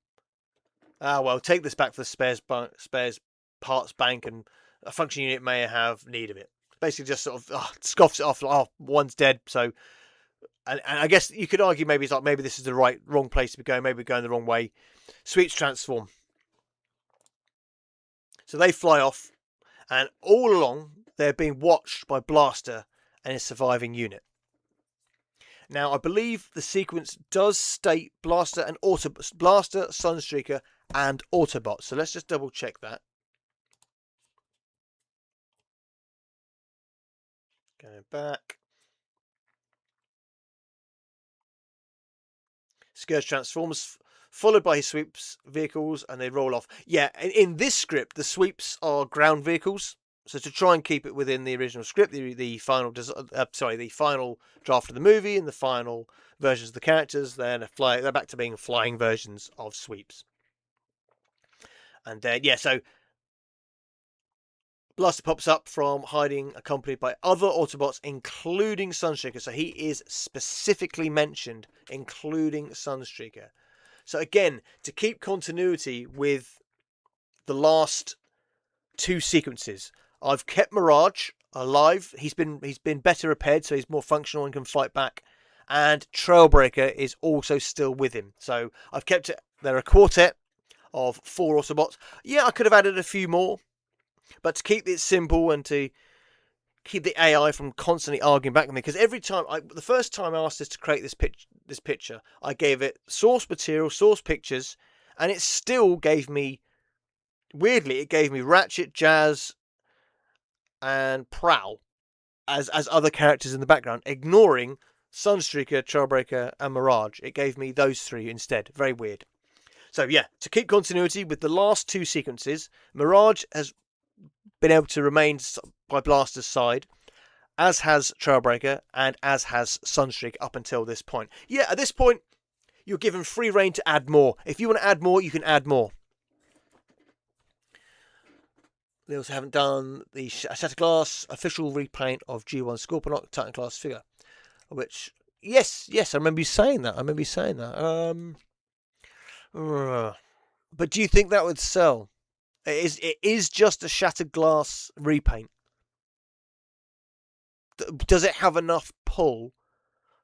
Speaker 1: Well, take this back for the spares parts bank, and a function unit may have need of it. Basically, just sort of scoffs it off. Oh, one's dead. So, and I guess you could argue maybe this is the wrong place to be going. Maybe we're going the wrong way. Sweeps transform. So they fly off, and all along they're being watched by Blaster and his surviving unit. Now, I believe the sequence does state Blaster, Sunstreaker, and Autobot. So let's just double check that. Going back. Scourge transforms, followed by his Sweeps vehicles, and they roll off. Yeah, in this script, the Sweeps are ground vehicles. So to try and keep it within the original script, the final draft of the movie and the final versions of the characters, they're back to being flying versions of Sweeps. And so Blaster pops up from hiding, accompanied by other Autobots, including Sunstreaker. So he is specifically mentioned, including Sunstreaker. So again, to keep continuity with the last two sequences, I've kept Mirage alive. He's been better repaired, so he's more functional and can fight back. And Trailbreaker is also still with him. So I've kept it. They're a quartet of 4 Autobots. Yeah, I could have added a few more. But to keep it simple and to keep the AI from constantly arguing back with me, because every time the first time I asked this to create this picture, I gave it source material, source pictures, and it still gave me, weirdly, it gave me Ratchet, Jazz, and Prowl as other characters in the background, ignoring Sunstreaker, Trailbreaker, and Mirage. It gave me those 3 instead. Very weird. So yeah, to keep continuity with the last 2 sequences, Mirage has been able to remain by Blaster's side, as has Trailbreaker, and as has Sunstreaker up until this point. Yeah, at this point, you're given free reign to add more. If you want to add more, you can add more. They also haven't done the Shattered Glass official repaint of G1 Scorponok Titan class figure, which Yes, I remember you saying that. But do you think that would sell? It is just a shattered glass repaint. Does it have enough pull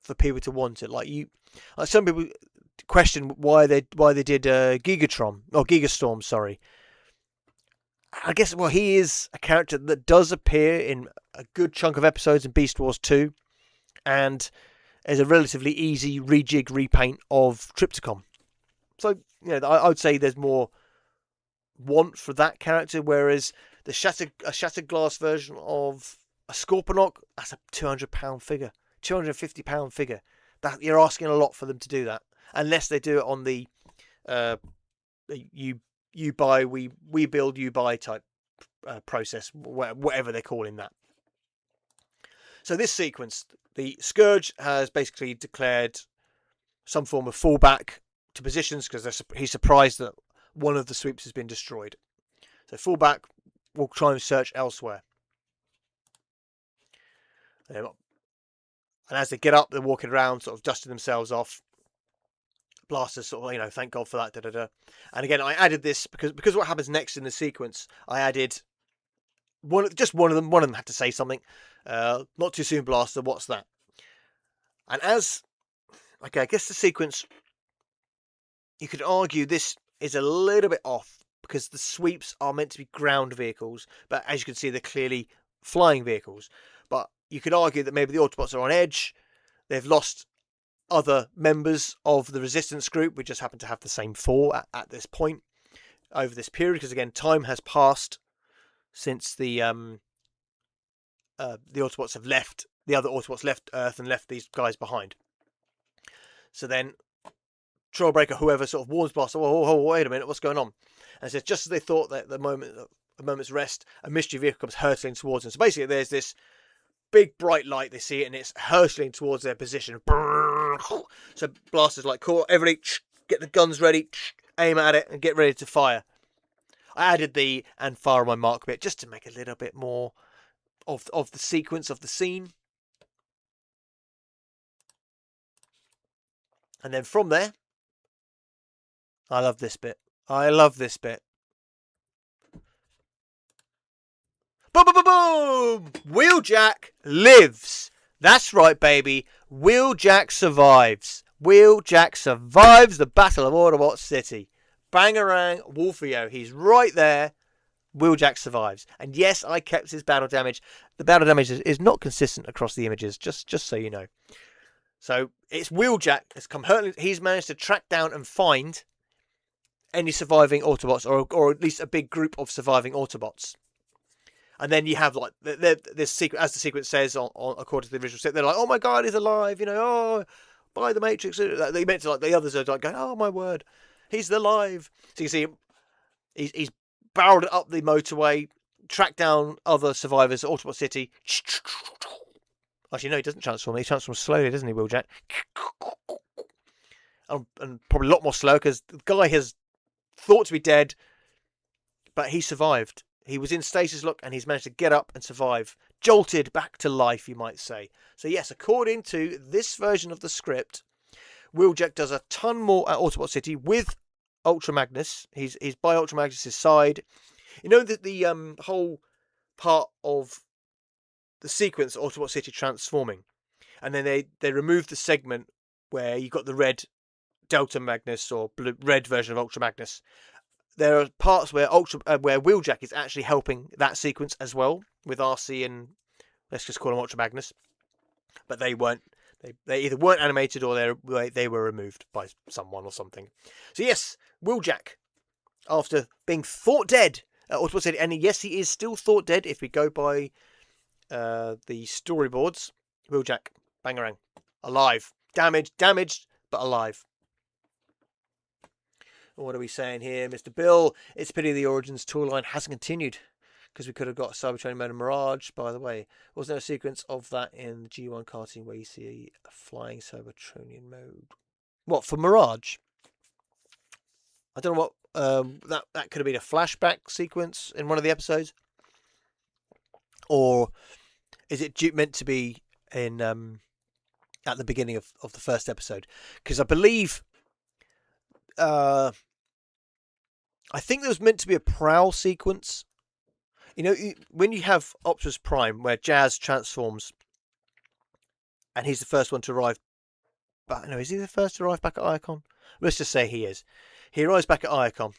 Speaker 1: for people to want it? Like some people question why they did Gigatron or Gigastorm. Sorry. I guess he is a character that does appear in a good chunk of episodes in Beast Wars 2, and is a relatively easy rejig repaint of Trypticon. So I would say there's more want for that character, whereas a shattered glass version of a Scorponok, that's a £200 figure, £250 figure. That you're asking a lot for them to do that, unless they do it on the you buy, we build, you buy type process, whatever they're calling that. So this sequence, the Scourge has basically declared some form of fallback to positions because he's surprised that one of the sweeps has been destroyed. So fallback, we'll try and search elsewhere. And as they get up, they're walking around, sort of dusting themselves off. Blasters sort of, thank God for that, And again, I added this because what happens next in the sequence, I added one of them had to say something. Not too soon, Blaster, what's that? And I guess the sequence, you could argue this is a little bit off because the sweeps are meant to be ground vehicles, but as you can see, they're clearly flying vehicles. But you could argue that maybe the Autobots are on edge. They've lost other members of the resistance group. We just happen to have the same 4 at this point over this period, because again, time has passed since the Autobots have left. The other Autobots left Earth and left these guys behind. So then Trailbreaker, whoever, sort of warns Blaster, oh, wait a minute, what's going on? And says, just as they thought that a moment's rest, a mystery vehicle comes hurtling towards them. So basically, there's this big bright light, they see it, and it's hurtling towards their position. So Blaster's like, cool, everybody, get the guns ready, aim at it, and get ready to fire. I added the and fire on my mark bit just to make a little bit more of the sequence of the scene. And then from there, I love this bit. Boom, boom, boom, boom! Wheeljack lives. That's right, baby. Wheeljack survives. Wheeljack survives the Battle of Autobot City. Bangarang, Wolfio, he's right there. Wheeljack survives. And yes, I kept his battle damage. The battle damage is not consistent across the images, just so you know. So it's Wheeljack has come hurtling. He's managed to track down and find any surviving Autobots, or at least a big group of surviving Autobots. And then you have like this sequence, as the sequence says, on according to the original set, they're like, "Oh my God, he's alive!" Oh, by the Matrix. They meant to, like, the others are like going, "Oh my word, he's alive!" So you see him, he's barreled up the motorway, tracked down other survivors at Autobot City. Actually, no, he doesn't transform. He transforms slowly, doesn't he, Wheeljack? And probably a lot more slow because the guy has thought to be dead, but he survived. He was in stasis lock and he's managed to get up and survive. Jolted back to life, you might say. So yes, according to this version of the script, Wheeljack does a ton more at Autobot City with Ultra Magnus. He's by Ultra Magnus' side. You know that the whole part of the sequence, Autobot City transforming, and then they removed the segment where you got the red Delta Magnus or red version of Ultra Magnus. There are parts where where Wheeljack is actually helping that sequence as well with RC and, let's just call them, Ultra Magnus, but they weren't. They either weren't animated or they were removed by someone or something. So yes, Wheeljack, after being thought dead at Autobot City, and yes, he is still thought dead if we go by the storyboards. Wheeljack, Bangarang, alive, damaged, but alive. What are we saying here, Mr. Bill? It's a pity the Origins tool line hasn't continued, because we could have got Cybertronian mode and Mirage. By the way, was there a sequence of that in the G1 cartoon where you see a flying Cybertronian mode? What, for Mirage? I don't know what that could have been a flashback sequence in one of the episodes, or is it meant to be in at the beginning of the first episode, because I believe, I think there was meant to be a prowl sequence. You know, when you have Optimus Prime, where Jazz transforms, and he's the first one to arrive back. No, is he the first to arrive back at Iacon? Let's just say he is. He arrives back at Iacon.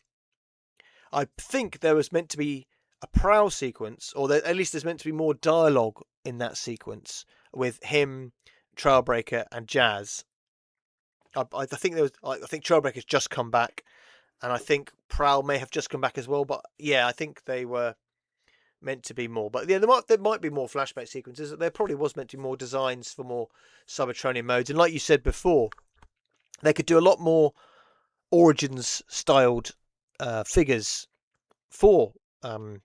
Speaker 1: I think there was meant to be a prowl sequence, or at least there's meant to be more dialogue in that sequence with him, Trailbreaker, and Jazz. I think there was. I think Trailbreaker's just come back, and I think Prowl may have just come back as well. But yeah, I think they were meant to be more. But yeah, there might be more flashback sequences. There probably was meant to be more designs for more Cybertronian modes. And like you said before, they could do a lot more Origins styled figures for the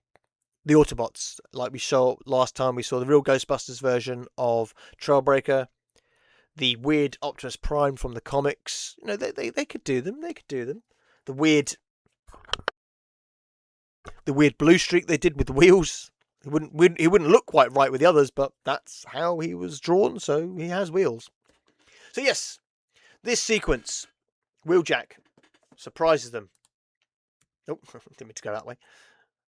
Speaker 1: Autobots. Like we saw last time, we saw the real Ghostbusters version of Trailbreaker, the weird Optimus Prime from the comics. You know, they could do them. They could do them. The weird blue streak they did with the wheels. He wouldn't look quite right with the others, but that's how he was drawn, so he has wheels. So yes, this sequence, Wheeljack surprises them. Oh, didn't mean to go that way.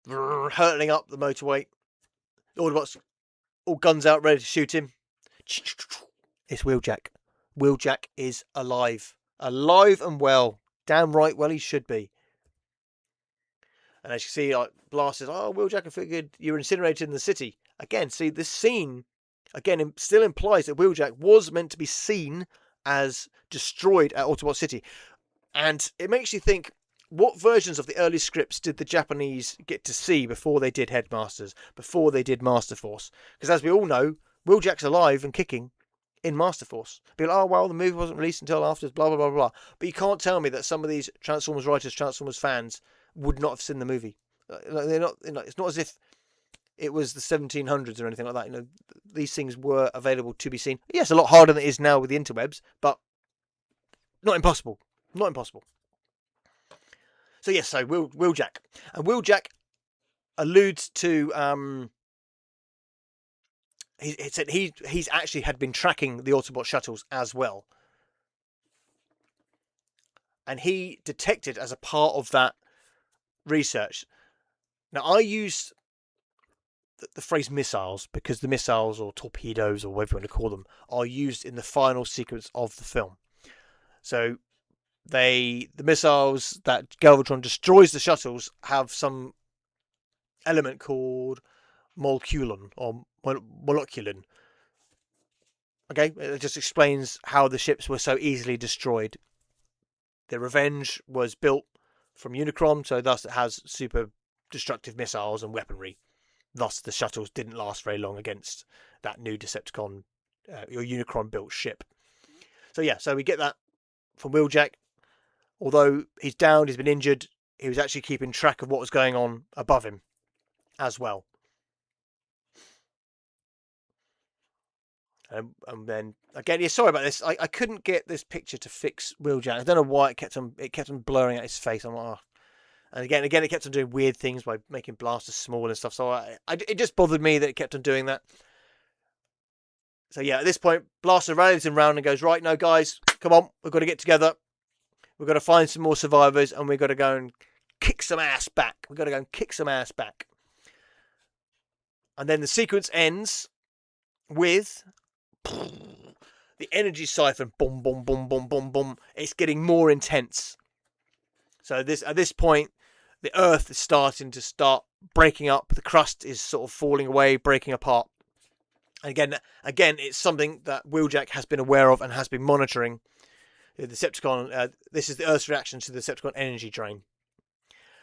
Speaker 1: Hurtling up the motorway. Autobots, all guns out, ready to shoot him. It's Wheeljack. Wheeljack is alive. Alive and well. Damn right well he should be. And as you see, like, Blast says, "Oh, Wheeljack, I figured you were incinerated in the city." Again, see, this scene, again, still implies that Wheeljack was meant to be seen as destroyed at Autobot City. And it makes you think, what versions of the early scripts did the Japanese get to see before they did Headmasters, before they did Master Force? Because as we all know, Wheeljack's alive and kicking in Master Force. People, oh, well, the movie wasn't released until after, blah, blah, blah, blah. But you can't tell me that some of these Transformers writers, Transformers fans, would not have seen the movie. They're not. You know, it's not as if it was the 1700s or anything like that. You know, these things were available to be seen. Yes, a lot harder than it is now with the interwebs, but not impossible. Not impossible. So yes, so Wheeljack, and Wheeljack alludes to he said he's actually had been tracking the Autobot shuttles as well, and he detected as a part of that research. Now, I use the phrase missiles because the missiles or torpedoes or whatever you want to call them are used in the final sequence of the film. So the missiles that Galvatron destroys the shuttles have some element called moleculin or moleculin. Okay, it just explains how the ships were so easily destroyed. The Revenge was built from Unicron, so thus it has super destructive missiles and weaponry. Thus, the shuttles didn't last very long against that new Decepticon or Unicron-built ship. So yeah, so we get that from Wheeljack. Although he's down, he's been injured, he was actually keeping track of what was going on above him as well. And then again, yeah, sorry about this. I couldn't get this picture to fix Wheeljack. I don't know why it kept on blurring out his face. I'm like, oh. And again, it kept on doing weird things by making blasters small and stuff. So it just bothered me that it kept on doing that. So yeah, at this point, Blaster rallies him round and goes, right, no, guys, come on, we've got to get together. We've got to find some more survivors, and we've got to go and kick some ass back. We've got to go and kick some ass back. And then the sequence ends with the energy siphon. Boom, boom, boom, boom, boom, boom. It's getting more intense. So at this point, the Earth is starting to breaking up. The crust is sort of falling away, breaking apart. And again, it's something that Wheeljack has been aware of and has been monitoring. The Decepticon. This is the Earth's reaction to the Decepticon energy drain.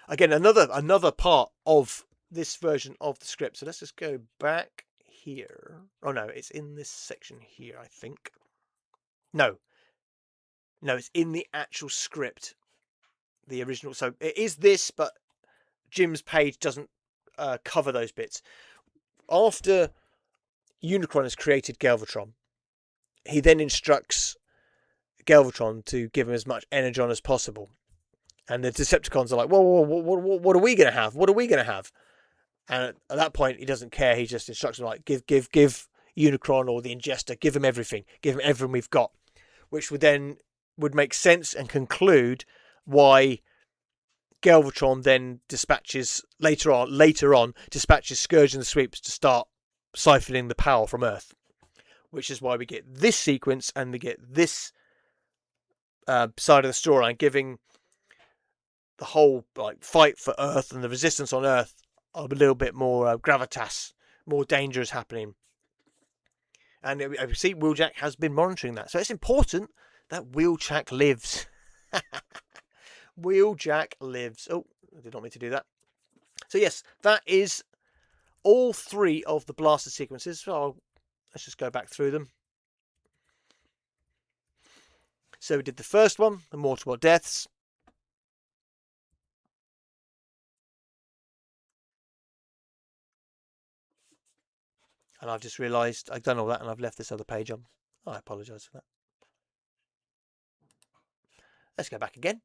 Speaker 1: Again, another part of this version of the script. So let's just go back here. Oh no, it's in this section here, I think. No, it's in the actual script. The original. So it is this, but Jim's page doesn't cover those bits. After Unicron has created Galvatron, he then instructs Galvatron to give him as much energon as possible. And the Decepticons are like, whoa, what are we going to have? What are we going to have? And at that point, he doesn't care. He just instructs them like, give Unicron or the Ingester, give him everything we've got, which would make sense and conclude why Galvatron then dispatches later on Scourge and the Sweeps to start siphoning the power from Earth, which is why we get this sequence and we get this side of the storyline, giving the whole fight for Earth and the resistance on Earth a little bit more gravitas, more danger is happening. And we see Wheeljack has been monitoring that, so it's important that Wheeljack lives. Wheeljack lives. Oh, I did not mean to do that. So yes, that is all 3 of the blaster sequences. So let's just go back through them. So we did the first one, the Mortarbot deaths. And I've just realised I've done all that and I've left this other page on. I apologise for that. Let's go back again.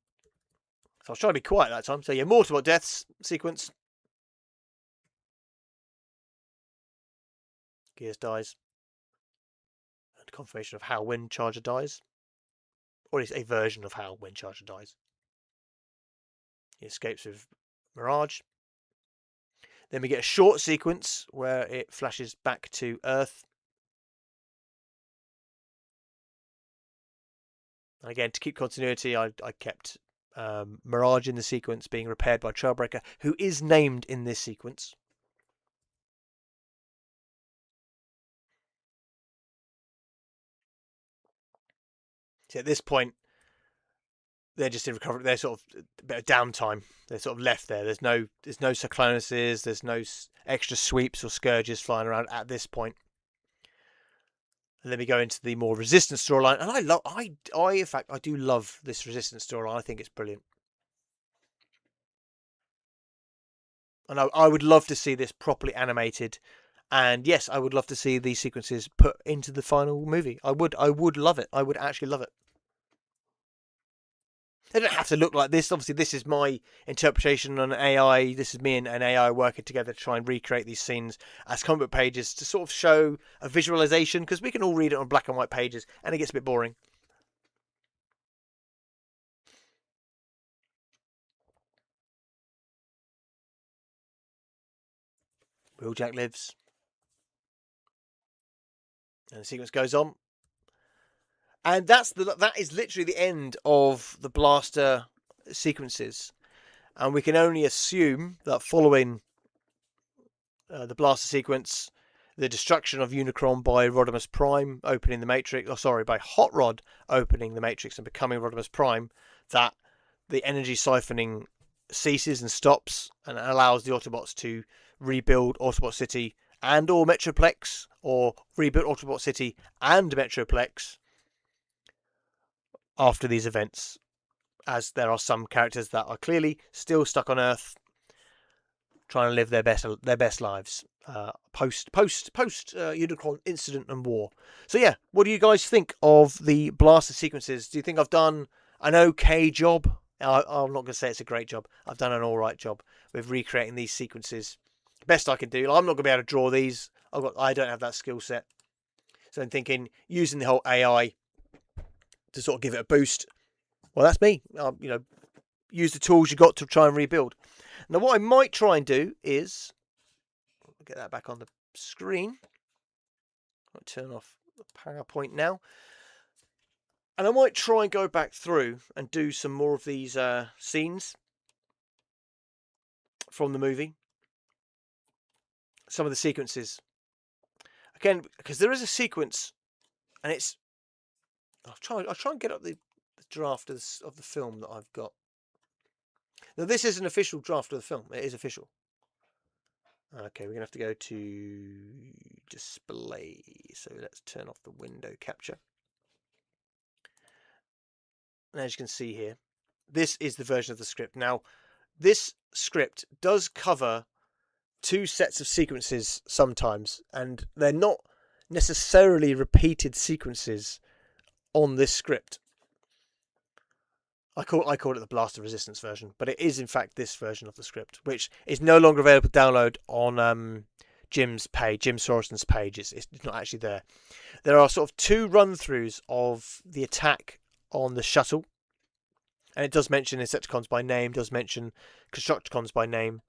Speaker 1: So I was trying to be quiet that time. So yeah, Mortarbot deaths sequence. Gears dies. And confirmation of how Windcharger dies. Or at least a version of how Windcharger dies. He escapes with Mirage. Then we get a short sequence where it flashes back to Earth. And again, to keep continuity, I kept Mirage in the sequence being repaired by Trailbreaker, who is named in this sequence. So at this point, they're just in recovery. They're sort of a bit of downtime. They're sort of left there. There's no Cyclonuses. There's no extra sweeps or scourges flying around at this point. And then we go into the more Resistance storyline, and in fact, I do love this Resistance storyline. I think it's brilliant, and I would love to see this properly animated. And yes, I would love to see these sequences put into the final movie. I would love it. I would actually love it. They don't have to look like this. Obviously, this is my interpretation on AI. This is me and an AI working together to try and recreate these scenes as comic book pages to sort of show a visualization, because we can all read it on black and white pages and it gets a bit boring. Wheeljack lives. And the sequence goes on. And that is literally the end of the blaster sequences. And we can only assume that following the blaster sequence, the destruction of Unicron by Rodimus Prime opening the Matrix, by Hot Rod opening the Matrix and becoming Rodimus Prime, that the energy siphoning ceases and stops and allows the Autobots to rebuild Autobot City and or Metroplex, or rebuild Autobot City and Metroplex after these events, as there are some characters that are clearly still stuck on Earth trying to live their best lives post Unicron incident and war. So yeah, what do you guys think of the blaster sequences? Do you think I've done an okay job? I'm not going to say it's a great job. I've done an alright job with recreating these sequences. Best I can do. I'm not going to be able to draw these. I don't have that skill set. So I'm thinking using the whole AI to sort of give it a boost. Well, that's me. Use the tools you got to try and rebuild. Now, what I might try and do is get that back on the screen. I'll turn off the PowerPoint now. And I might try and go back through and do some more of these scenes from the movie. Some of the sequences. Again, because there is a sequence, and it's... I'll try and get up the draft of the film that I've got. Now, this is an official draft of the film. It is official. Okay, we're going to have to go to display. So let's turn off the window capture. And as you can see here, this is the version of the script. Now, this script does cover 2 sets of sequences sometimes, and they're not necessarily repeated sequences on this script. I call it the Blaster Resistance version, but it is in fact this version of the script, which is no longer available to download on Jim Sorensen's page. It's not actually there. There are sort of 2 run-throughs of the attack on the shuttle. And it does mention Decepticons by name, does mention Constructicons by name.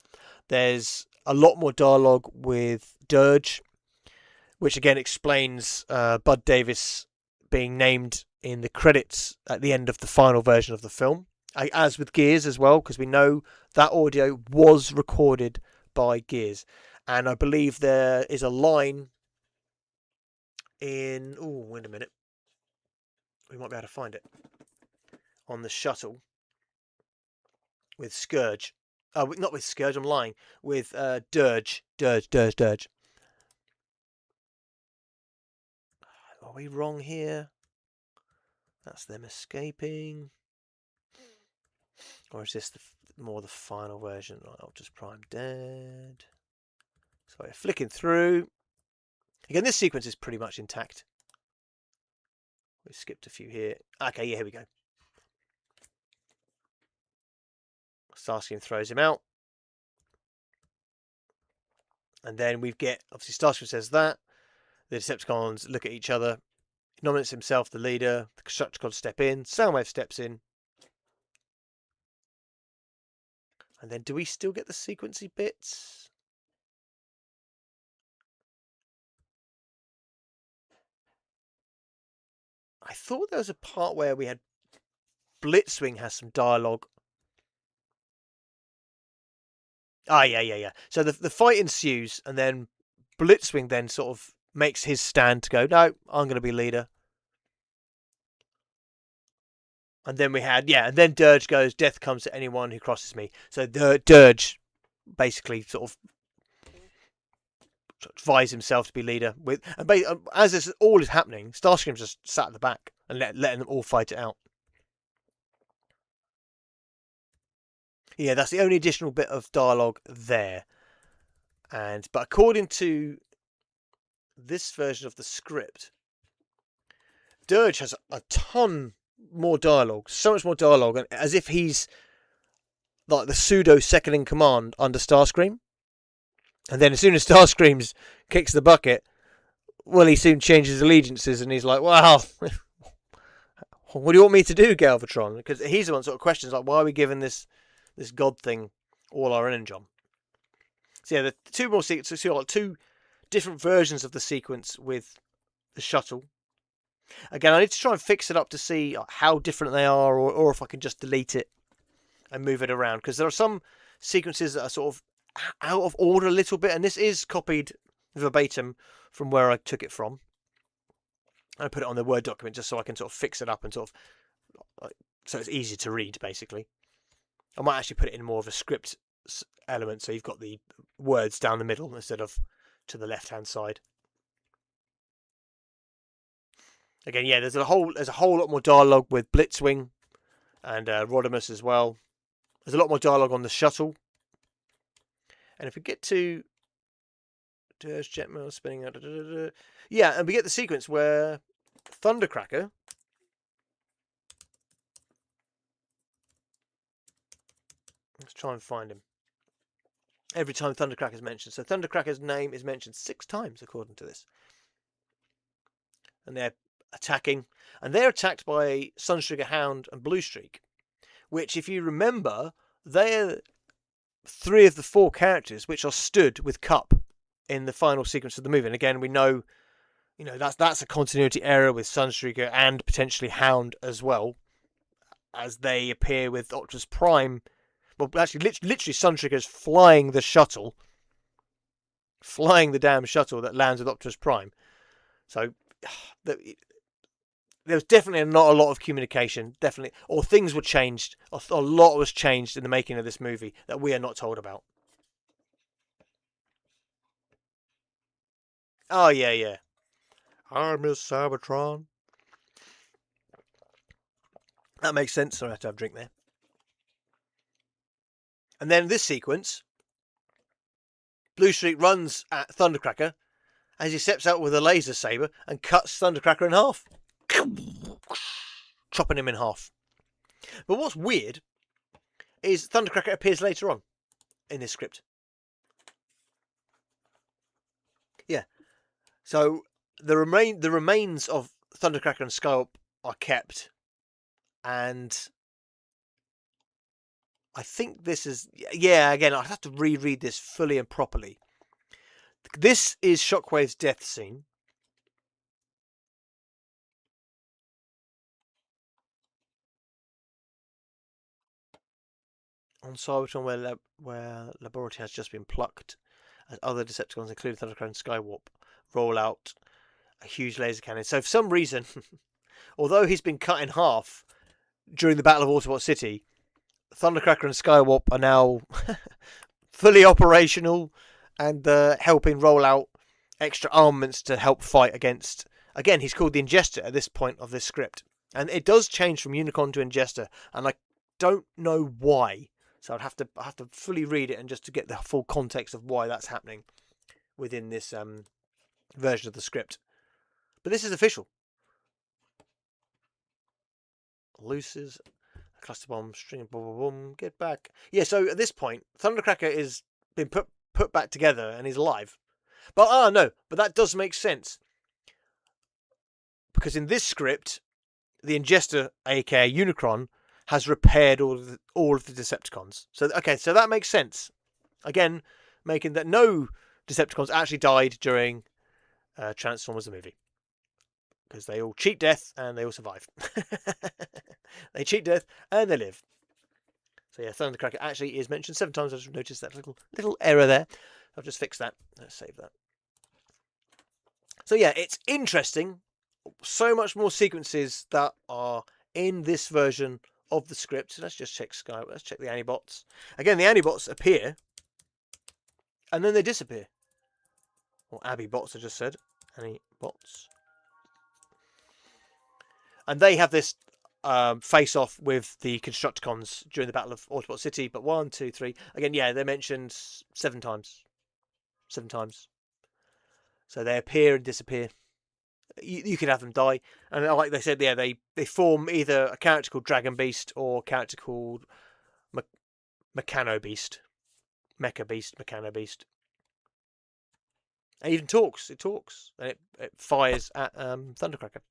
Speaker 1: There's a lot more dialogue with Dirge, which again explains Bud Davis being named in the credits at the end of the final version of the film. As with Gears as well, because we know that audio was recorded by Gears. And I believe there is a line in... Oh, wait a minute. We might be able to find it. On the shuttle. With Scourge. Not with Scourge, I'm lying. With Dirge. Dirge. Are we wrong here? That's them escaping. Or is this more the final version? Optimus Prime dead. So we're flicking through. Again, this sequence is pretty much intact. We skipped a few here. Okay, yeah, here we go. Starscream throws him out. And then we get, obviously Starscream says that. The Decepticons look at each other. He nominates himself the leader. The Constructicons step in. Soundwave steps in. And then do we still get the sequency bits? I thought there was a part where we had Blitzwing has some dialogue. Yeah. So the fight ensues, and then Blitzwing then sort of makes his stand to go, no, I'm going to be leader. And then we had, and then Dirge goes, death comes to anyone who crosses me. So Dirge basically sort of advise himself to be leader. As this all is happening, Starscream's just sat at the back and letting them all fight it out. Yeah, that's the only additional bit of dialogue there. But according to this version of the script, Dirge has a ton more dialogue, so much more dialogue, as if he's like the pseudo second in command under Starscream. And then as soon as Starscream kicks the bucket, well, he soon changes allegiances and he's like, wow, what do you want me to do, Galvatron? Because he's the one sort of questions like, why are we giving this god thing all our energy on? So yeah, the 2 more sequences, so like 2 different versions of the sequence with the shuttle. Again, I need to try and fix it up to see how different they are, or if I can just delete it and move it around. Because there are some sequences that are sort of out of order a little bit, and this is copied verbatim from where I took it from. I put it on the Word document just so I can sort of fix it up and sort of so it's easy to read, basically. I might actually put it in more of a script element, so you've got the words down the middle instead of to the left-hand side. Again, yeah, there's a whole lot more dialogue with Blitzwing and Rodimus as well. There's a lot more dialogue on the shuttle. And if we get to Dirge Jetmail spinning out, yeah, and we get the sequence where Thundercracker let's try and find him. Every time Thundercracker is mentioned. So Thundercracker's name is mentioned 6 times according to this. And they're attacking. And they're attacked by Sunstreaker, Hound, and Bluestreak. Which, if you remember, they're 3 of the 4 characters which are stood with Cup in the final sequence of the movie. And again, we know, that's a continuity error with Sunstreaker and potentially Hound as well, as they appear with Optimus Prime. Well, actually, literally Sunstreaker's flying the shuttle. Flying the damn shuttle that lands with Optimus Prime. So, there was definitely not a lot of communication. Definitely. Or things were changed. A lot was changed in the making of this movie that we are not told about. Oh, yeah. I miss Cybertron. That makes sense. So I have to have a drink there. And then this sequence, Bluestreak runs at Thundercracker as he steps out with a laser saber and cuts Thundercracker in half. Chopping him in half. But what's weird is Thundercracker appears later on in this script. So the remains of Thundercracker and Skywarp are kept, and I think this is again, I'd have to reread this fully and properly. This is Shockwave's death scene. On Cybertron, where Laboratory has just been plucked, as other Decepticons, including Thundercracker and Skywarp, roll out a huge laser cannon. So for some reason, although he's been cut in half during the Battle of Autobot City, Thundercracker and Skywarp are now fully operational and helping roll out extra armaments to help fight against. Again, he's called the Ingester at this point of this script, and it does change from Unicron to Ingester, and I don't know why. So I have to fully read it and just to get the full context of why that's happening within this version of the script. But this is official. Looses, cluster bomb, string, boom, boom, boom, get back. Yeah, so at this point, Thundercracker is been put back together and he's alive. But no, but that does make sense. Because in this script, the Ingester, aka Unicron, has repaired all of the Decepticons. So so that makes sense. Again, making that no Decepticons actually died during Transformers the movie. Because they all cheat death and they all survive. They cheat death and they live. So yeah, Thundercracker actually is mentioned 7 times. I just noticed that little error there. I'll just fix that. Let's save that. So yeah, it's interesting. So much more sequences that are in this version of the script. Let's just check Sky. Let's check the Anibots. Again, the Anibots appear and then they disappear. Or Abby Bots, I just said. Anibots. And they have this face-off with the Constructicons during the Battle of Autobot City. But 1, 2, 3. Again, yeah, they're mentioned 7 times. 7 times. So they appear and disappear. You could have them die. And like they said, yeah, they form either a character called Dragon Beast or a character called Meccano Beast. Mecha Beast, Meccano Beast. It even talks. It talks. And it fires at Thundercracker.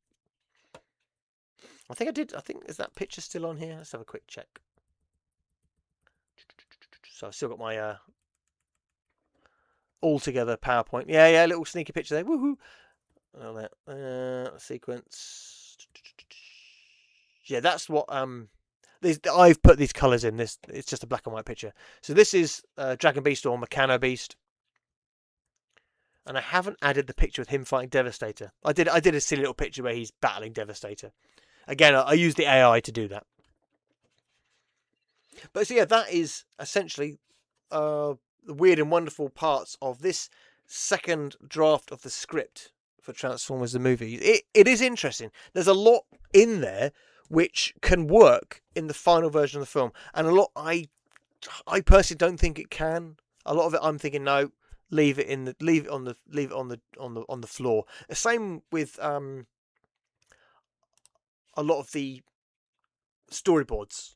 Speaker 1: I think is that picture still on here? Let's have a quick check. So I've still got my all together PowerPoint. Yeah, little sneaky picture there. Woohoo! Sequence. Yeah, that's what I've put these colours in. This it's just a black and white picture. So this is Dragon Beast or Meccano Beast. And I haven't added the picture with him fighting Devastator. I did a silly little picture where he's battling Devastator. Again, I used the AI to do that. But so yeah, that is essentially the weird and wonderful parts of this second draft of the script for Transformers the movie. It is interesting. There's a lot in there which can work in the final version of the film, and a lot I personally don't think it can. A lot of it I'm thinking no, leave it on the floor. The same with a lot of the storyboards.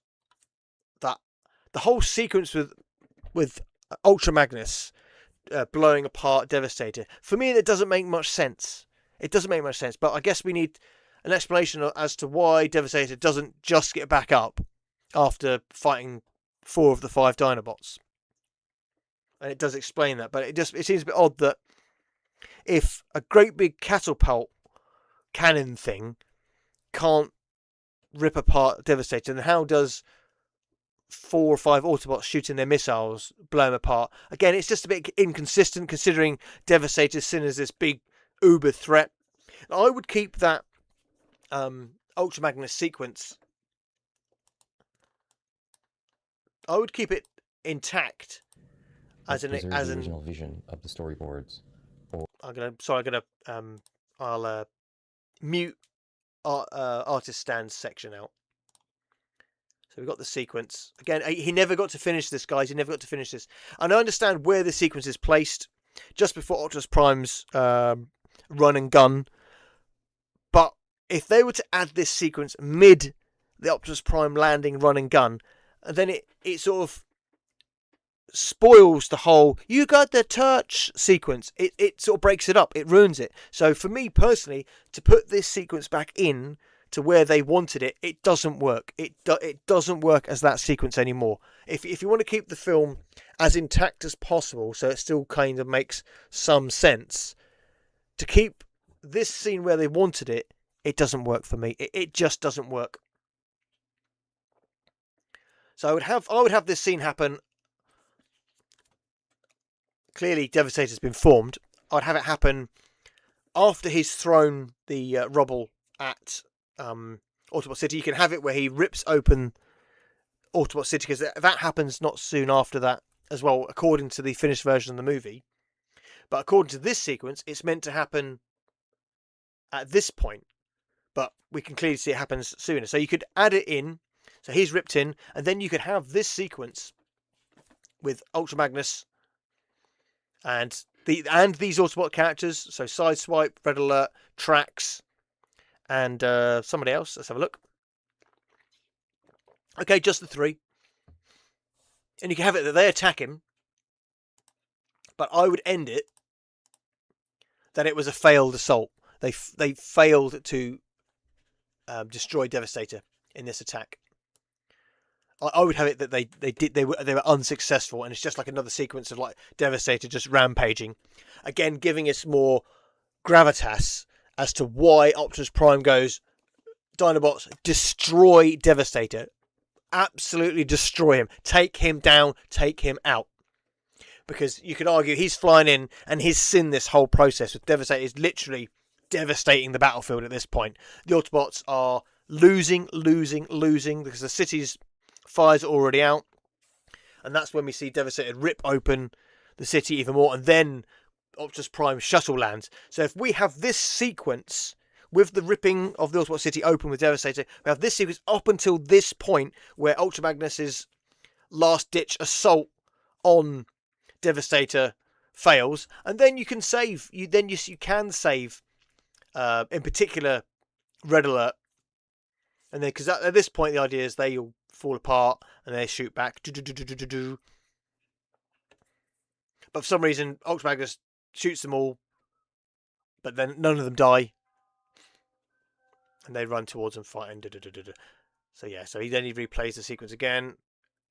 Speaker 1: That the whole sequence with Ultra Magnus blowing apart Devastator, for me, it doesn't make much sense. It doesn't make much sense. But I guess we need an explanation as to why Devastator doesn't just get back up after fighting 4 of the 5 Dinobots. And it does explain that, but it seems a bit odd that if a great big catapult cannon thing can't rip apart Devastator, then how does 4 or 5 Autobots shooting their missiles blow them apart? Again, it's just a bit inconsistent considering Devastator's seen as this big uber threat. I would keep that Ultra Magnus sequence. I would keep it intact as an
Speaker 2: original vision of the storyboards.
Speaker 1: I'll mute artist stands section out. So we've got the sequence. Again, he never got to finish this, guys. He never got to finish this. And I understand where the sequence is placed, just before Optimus Prime's run and gun. But if they were to add this sequence mid the Optimus Prime landing, run and gun, then it sort of spoils the whole "you got the touch" sequence. It sort of breaks it up. It ruins it. So for me personally, to put this sequence back in to where they wanted it, it doesn't work. It doesn't work as that sequence anymore. If you want to keep the film as intact as possible, so it still kind of makes some sense, to keep this scene where they wanted it, it doesn't work for me. It just doesn't work. So I would have this scene happen. Clearly, Devastator's been formed. I'd have it happen after he's thrown the rubble at Autobot City. You can have it where he rips open Autobot City, because that happens not soon after that as well, according to the finished version of the movie. But according to this sequence, it's meant to happen at this point. But we can clearly see it happens sooner. So you could add it in. So he's ripped in, and then you could have this sequence with Ultra Magnus and these Autobot characters. So Sideswipe, Red Alert, Trax, and somebody else. Let's have a look. Okay, just the three. And you can have it that they attack him. But I would end it that it was a failed assault. They failed to destroy Devastator in this attack. I would have it that they were unsuccessful, and it's just like another sequence of like Devastator just rampaging, again giving us more gravitas as to why Optimus Prime goes, Dinobots, destroy Devastator, absolutely destroy him, take him down, take him out. Because you could argue he's flying in and he's seen this whole process with Devastator is literally devastating the battlefield at this point. The Autobots are losing because the city's fires are already out. And that's when we see Devastator rip open the city even more. And then Optimus Prime shuttle lands. So if we have this sequence with the ripping of the Autobot City open with Devastator, we have this sequence up until this point where Ultra Magnus's last-ditch assault on Devastator fails, and then you can save. You can save, in particular, Red Alert, and then because at this point the idea is they all fall apart and they shoot back. But for some reason, Ultra Magnus shoots them all, but then none of them die, and they run towards and fight. And so yeah, so he replays the sequence again,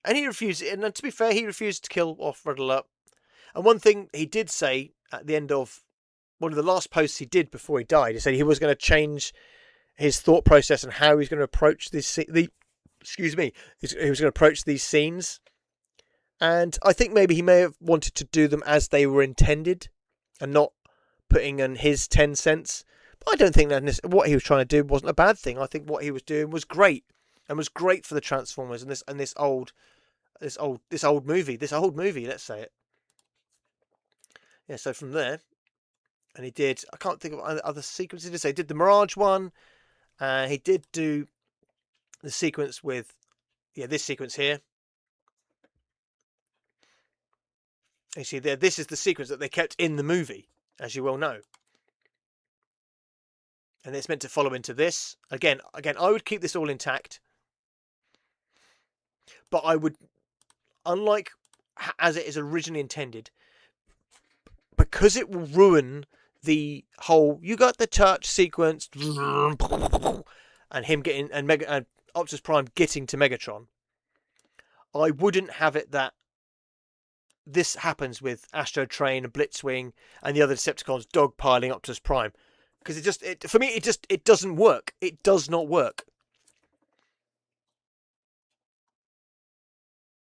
Speaker 1: and he refuses. And to be fair, he refused to kill off Red Alert. And one thing he did say at the end of one of the last posts he did before he died, he said he was going to change his thought process and how he's going to approach he was going to approach these scenes. And I think maybe he may have wanted to do them as they were intended and not putting in his 10 cents. But I don't think that what he was trying to do wasn't a bad thing. I think what he was doing was great, and was great for the Transformers and this old movie, let's say it. Yeah, so from there, and he did, I can't think of other sequences to say. He did the Mirage one, and he did do the sequence with, this sequence here. You see there, this is the sequence that they kept in the movie, as you well know. And it's meant to follow into this. Again, I would keep this all intact. But I would, unlike as it is originally intended, because it will ruin the whole "you got the touch" sequence and him getting and Optimus Prime getting to Megatron, I wouldn't have it that this happens with Astro Train and Blitzwing and the other Decepticons dogpiling Optimus Prime, because for me it doesn't work. It does not work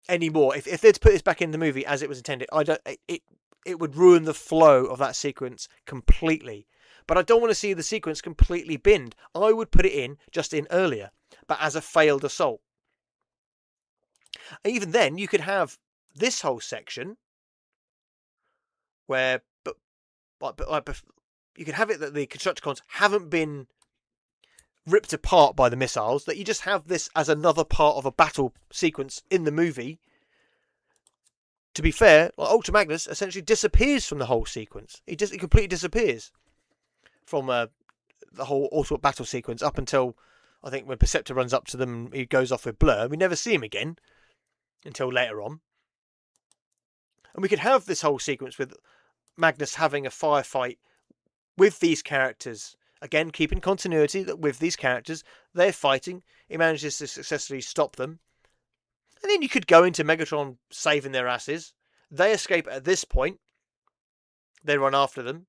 Speaker 1: anymore. If they'd put this back in the movie as it was intended, it would ruin the flow of that sequence completely. But I don't want to see the sequence completely binned. I would put it in earlier, but as a failed assault. And even then, you could have this whole section where, but you could have it that the Constructicons haven't been ripped apart by the missiles, that you just have this as another part of a battle sequence in the movie. To be fair, Ultra Magnus essentially disappears from the whole sequence. He completely disappears from the whole Autobot battle sequence up until, I think, when Perceptor runs up to them, he goes off with Blur. We never see him again until later on. And we could have this whole sequence with Magnus having a firefight with these characters. Again, keeping continuity that with these characters, they're fighting. He manages to successfully stop them. And then you could go into Megatron saving their asses. They escape at this point. They run after them.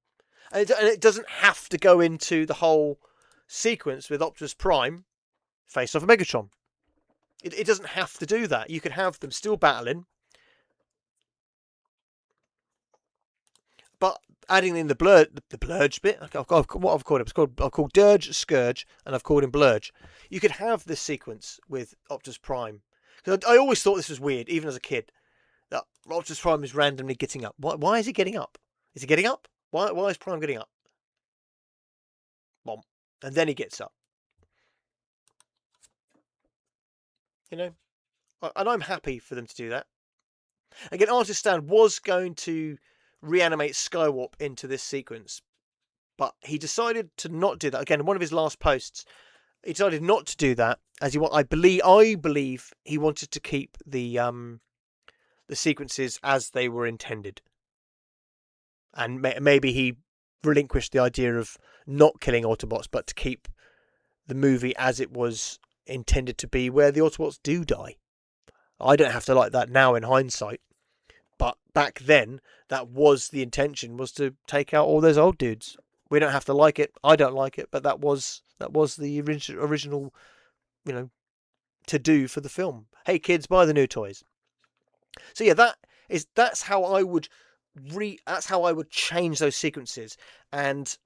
Speaker 1: And it doesn't have to go into the whole sequence with Optimus Prime face off Megatron. It doesn't have to do that. You could have them still battling, but adding in the Blurge bit. What I've called him. I've called Dirge Scourge, and I've called him Blurge. You could have this sequence with Optimus Prime. Because I always thought this was weird, even as a kid, that Optimus Prime is randomly getting up. Why is he getting up? Is he getting up? Why is Prime getting up? Bomb. And then he gets up. You know? And I'm happy for them to do that. Again, Artist Stan was going to reanimate Skywarp into this sequence, but he decided to not do that. Again, in one of his last posts, he decided not to do that, as I believe he wanted to keep the sequences as they were intended. And maybe he relinquished the idea of not killing Autobots, but to keep the movie as it was intended to be, where the Autobots do die. I don't have to like that now in hindsight, but back then that was the intention, was to take out all those old dudes. We don't have to like it. I don't like it, but that was the original, to do for the film. Hey kids, buy the new toys. So yeah, that's how I would change those sequences. And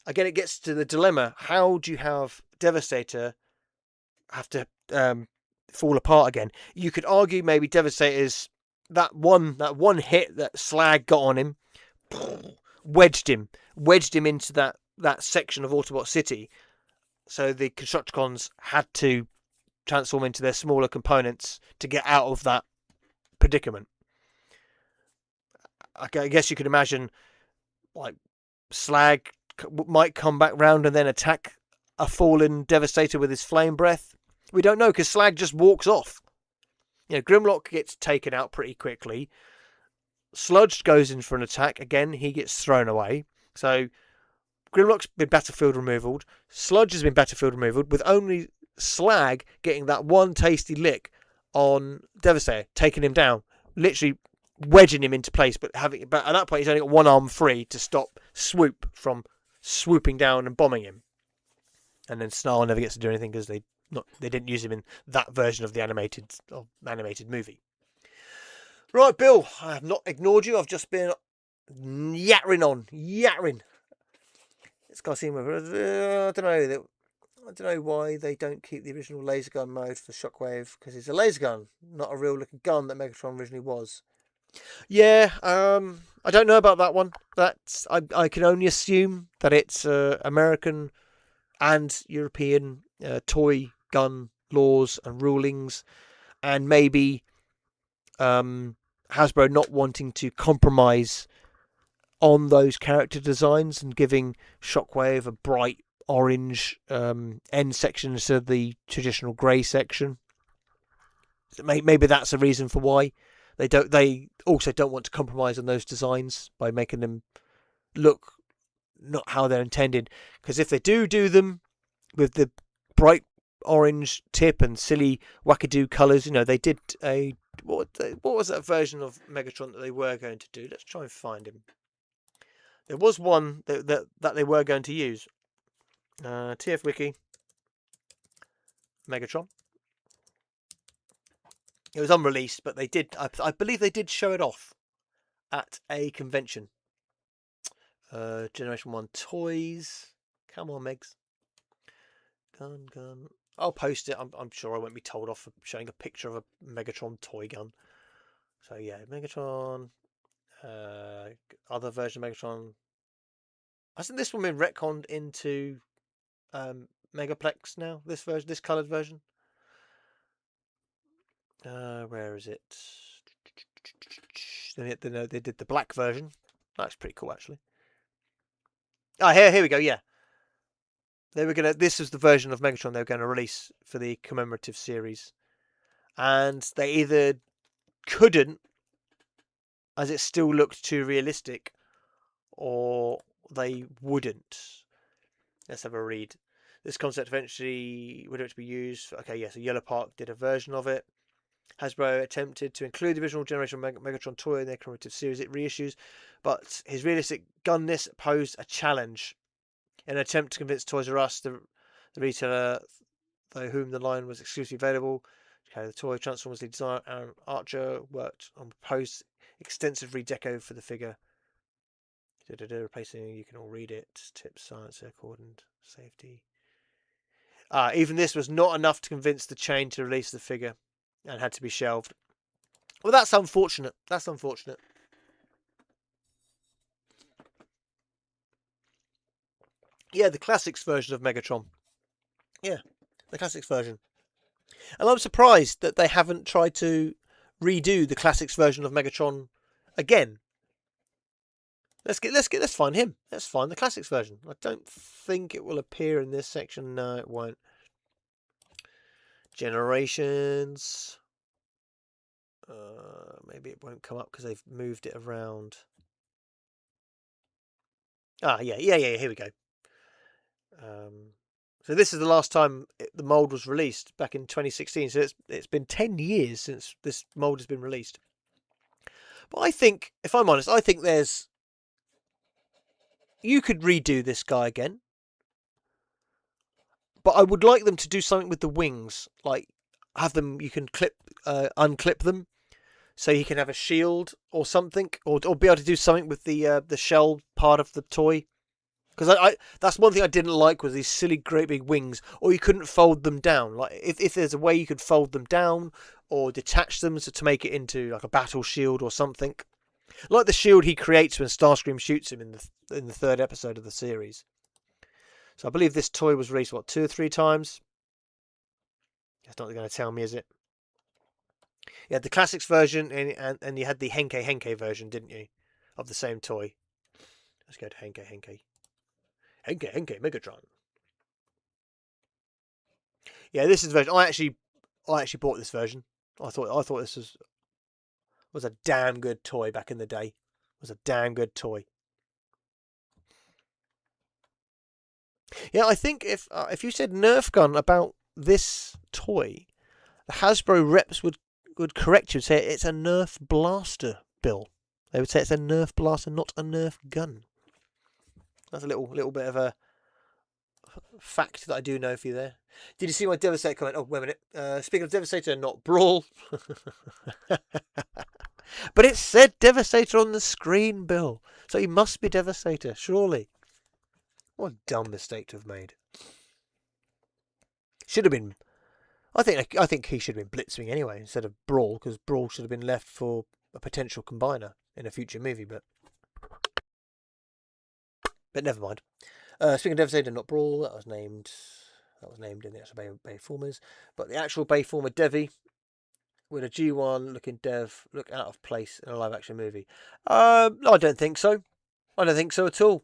Speaker 1: again, it gets to the dilemma: how do you have Devastator have to fall apart again? You could argue maybe Devastator's that one hit that Slag got on him wedged him into that section of Autobot City. So the Constructicons had to transform into their smaller components to get out of that predicament. I guess you could imagine, like, Slag might come back round and then attack a fallen Devastator with his flame breath. We don't know, because Slag just walks off. Grimlock gets taken out pretty quickly. Sludge goes in for an attack. Again, he gets thrown away. So Grimlock's been battlefield removaled. Sludge has been battlefield removaled, with only Slag getting that one tasty lick on Devastator, taking him down, literally wedging him into place. But at that point, he's only got one arm free to stop Swoop from swooping down and bombing him. And then Snarl never gets to do anything because they didn't use him in that version of the animated movie. Right, Bill, I have not ignored you. I've just been yattering. It's got to seem. I don't know why they don't keep the original laser gun mode for Shockwave, because it's a laser gun, not a real looking gun that Megatron originally was. Yeah, I don't know about that one. I can only assume that it's American and European toy gun laws and rulings, and maybe Hasbro not wanting to compromise on those character designs and giving Shockwave a bright orange end section instead of the traditional grey section. Maybe that's a reason for why they also don't want to compromise on those designs by making them look not how they're intended. Because if they do them with the bright orange tip and silly wackadoo colours, they did a what was that version of Megatron that they were going to do? Let's try and find him. There was one that they were going to use. TF Wiki Megatron. It was unreleased, but they did. I believe they did show it off at a convention. Generation 1 toys. Come on, Megs. Gun. I'll post it. I'm sure I won't be told off for showing a picture of a Megatron toy gun. So yeah, Megatron. Other version of Megatron. Hasn't this one been retconned into Megaplex now? This version, this coloured version. Where is it? They did the black version. That's pretty cool, actually. Here we go. Yeah, this was the version of Megatron they were going to release for the commemorative series, and they either couldn't as it still looked too realistic, or they wouldn't. Let's have a read. This concept eventually would have to be used. Okay, yes, so Yellow Park did a version of it. Hasbro attempted to include the original generation of Megatron toy in their commemorative series it reissues, but his realistic gunness posed a challenge. In an attempt to convince Toys R Us, the retailer, though whom the line was exclusively available, to carry the toy, Transformers lead designer Aaron Archer worked on proposed extensive redeco for the figure. Replacing, you can all read it, tips, science, accord, and safety. Even this was not enough to convince the chain to release the figure and had to be shelved. Well, that's unfortunate. That's unfortunate. Yeah, the classics version of Megatron. Yeah, the classics version. And I'm surprised that they haven't tried to redo the classics version of Megatron again. Let's find him. Let's find the classics version. I don't think it will appear in this section. No, it won't. Generations. Maybe it won't come up because they've moved it around. Yeah. Here we go. So this is the last time the mold was released, back in 2016. So it's been 10 years since this mold has been released. But I think, if I'm honest, I think you could redo this guy again. But I would like them to do something with the wings, like have them. You can unclip them, so he can have a shield or something, or be able to do something with the shell part of the toy. Because I that's one thing I didn't like, was these silly great big wings, or you couldn't fold them down. Like if there's a way you could fold them down or detach them to make it into like a battle shield or something, like the shield he creates when Starscream shoots him in the third episode of the series. So I believe this toy was released 2 or 3 times. That's not going to tell me, is it? You had the classics version and you had the Henke version, didn't you, of the same toy? Let's go to Henke Megatron. Yeah, this is the version. I actually bought this version. I thought this was a damn good toy back in the day. It was a damn good toy. Yeah, I think if you said Nerf gun about this toy, the Hasbro reps would correct you and say it's a Nerf blaster, Bill. They would say it's a Nerf blaster, not a Nerf gun. That's a little bit of a fact that I do know for you there. Did you see my Devastator comment? Oh, wait a minute. Speaking of Devastator, not Brawl. But it said Devastator on the screen, Bill. So he must be Devastator, surely. What a dumb mistake to have made. Should have been. I think he should have been Blitzwing anyway, instead of Brawl, because Brawl should have been left for a potential combiner in a future movie, but never mind. Speaking of Devastator, not Brawl, that was named in the actual Bayformers, but the actual Bayformer Devi with a G1 looking Dev look out of place in a live action movie. I don't think so. I don't think so at all.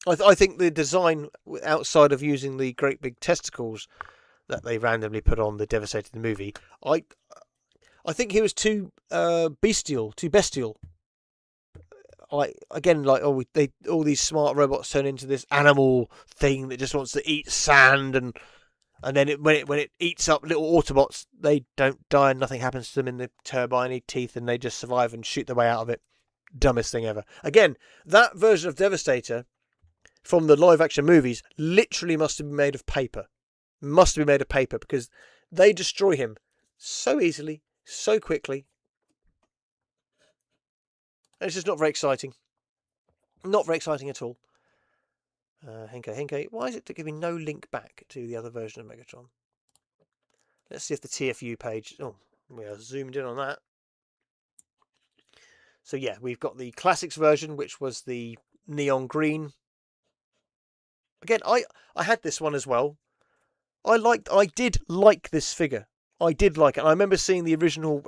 Speaker 1: I think the design, outside of using the great big testicles that they randomly put on the Devastator in the movie, I think he was too bestial. All these smart robots turn into this animal thing that just wants to eat sand, and then when it eats up little Autobots, they don't die and nothing happens to them in the turbine teeth, and they just survive and shoot their way out of it. Dumbest thing ever. Again, that version of Devastator from the live action movies literally must have been made of paper. Must have been made of paper, because they destroy him so easily, so quickly. And it's just not very exciting. Not very exciting at all. Henke. Why is it giving no link back to the other version of Megatron? Let's see if the TFU page... Oh, we are zoomed in on that. So yeah, we've got the classics version, which was the neon green. Again, I had this one as well. I did like this figure. I did like it. I remember seeing the original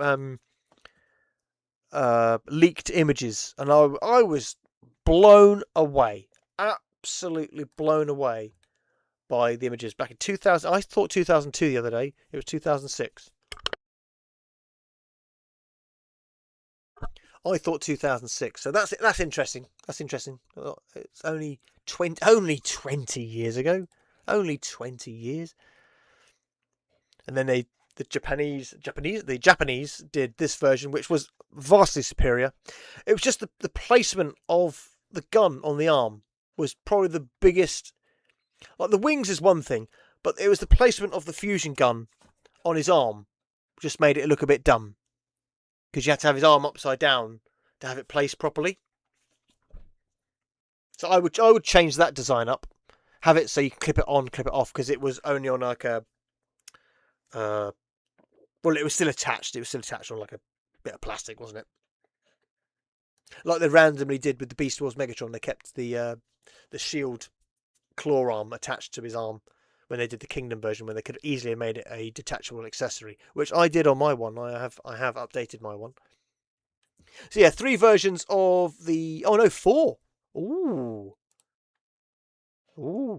Speaker 1: leaked images, and I was blown away. Absolutely blown away by the images back in 2000. I thought 2002 the other day. It was 2006. I thought 2006. So that's interesting. That's interesting. It's only 20 years ago. Only 20 years. And then the Japanese did this version, which was vastly superior. It was just the placement of the gun on the arm was probably the biggest. Like the wings is one thing, but it was the placement of the fusion gun on his arm just made it look a bit dumb. Because you had to have his arm upside down to have it placed properly. So I would change that design up. Have it so you can clip it on, clip it off, because it was only on like a well, it was still attached. It was still attached on like a bit of plastic, wasn't it? Like they randomly did with the Beast Wars Megatron. They kept the shield claw arm attached to his arm when they did the Kingdom version, when they could easily have made it a detachable accessory, which I did on my one. I have updated my one. So yeah, 3 versions of the. Oh no, 4. Ooh,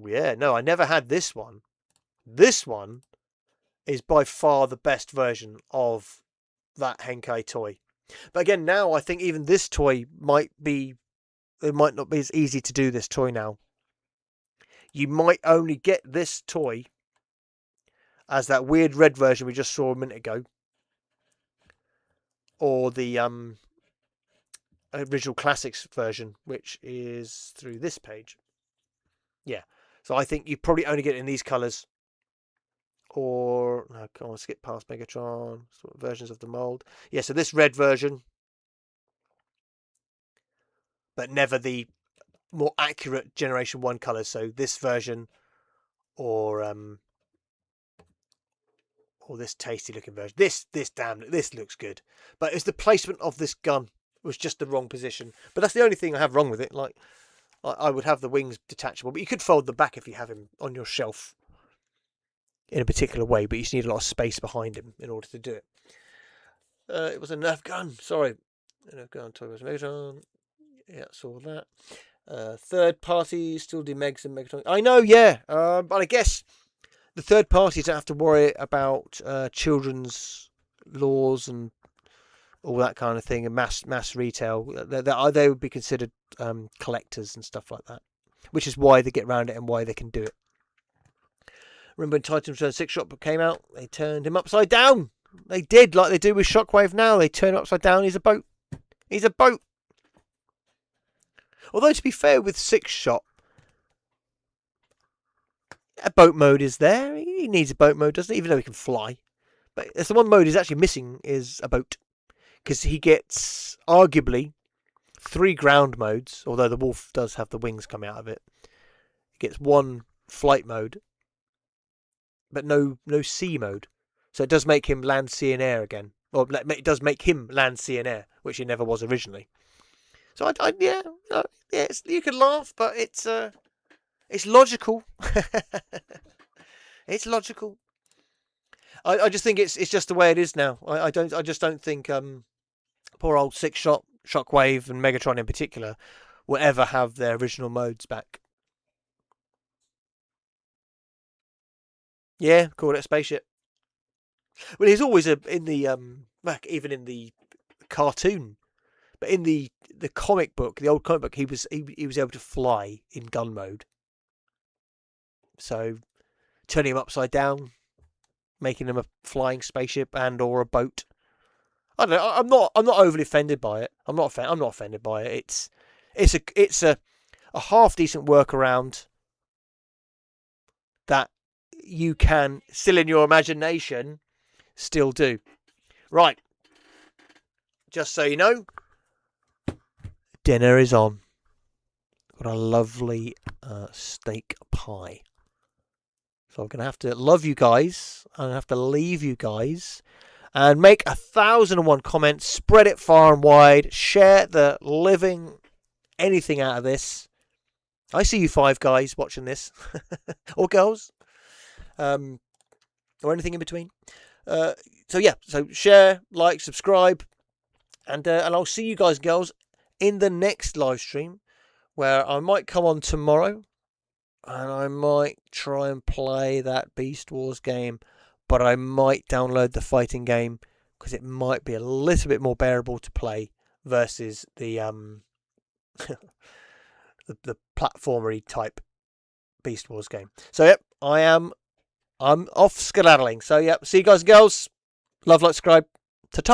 Speaker 1: yeah. No, I never had this one. This one is by far the best version of that Henkei toy. But again, now I think even this toy might not be as easy to do this toy now. You might only get this toy as that weird red version we just saw a minute ago, or the original classics version, which is through this page. Yeah, so I think you probably only get it in these colours. Or no, come on, skip past Megatron. Versions of the mold. Yeah, so this red version, but never the more accurate Generation 1 colours. So this version, or this tasty looking version. This looks good. But it's the placement of this gun was just the wrong position. But that's the only thing I have wrong with it. Like I would have the wings detachable, but you could fold them back if you have him on your shelf in a particular way, but you just need a lot of space behind him in order to do it. It was a Nerf gun. Sorry. A Nerf gun, Toy Wars Megatron. Yeah, saw that. Third party still do Megs and Megatron. I know, yeah. But I guess the third parties don't have to worry about children's laws and all that kind of thing, and mass retail. They would be considered collectors and stuff like that, which is why they get around it and why they can do it. Remember when Titan Return 6 Shot came out? They turned him upside down. They did, like they do with Shockwave now. They turn him upside down. He's a boat. He's a boat. Although, to be fair, with 6 Shot, a boat mode is there. He needs a boat mode, doesn't he? Even though he can fly. But that's the one mode he's actually missing is a boat. Because he gets, arguably, 3 ground modes. Although the Wolf does have the wings come out of it. He gets 1 flight mode. But no sea mode. So it does make him land, sea and air again. Or it does make him land, sea and air. Which he never was originally. So you can laugh, but it's logical. It's logical. I just think it's just the way it is now. I just don't think poor old 6 Shot, Shockwave, and Megatron in particular will ever have their original modes back. Yeah, call it a spaceship. Well, he's always in the back, even in the cartoon. But in the comic book, the old comic book, he was able to fly in gun mode. So turning him upside down, making him a flying spaceship and or a boat. I don't know. I'm not overly offended by it. I'm not offended by it. It's a half decent workaround that you can still in your imagination still do. Right. Just so you know, dinner is on. Got a lovely steak pie. So I'm going to have to love you guys. I'm going to have to leave you guys. And make 1,001 comments. Spread it far and wide. Share the living anything out of this. I see you 5 guys watching this. Or girls. Or anything in between. So share, like, subscribe. And I'll see you guys, girls, in the next live stream, where I might come on tomorrow, and I might try and play that Beast Wars game, but I might download the fighting game, because it might be a little bit more bearable to play versus the the platformery type Beast Wars game. So yep, I'm off skedaddling. So yep, see you guys and girls. Love, like, subscribe.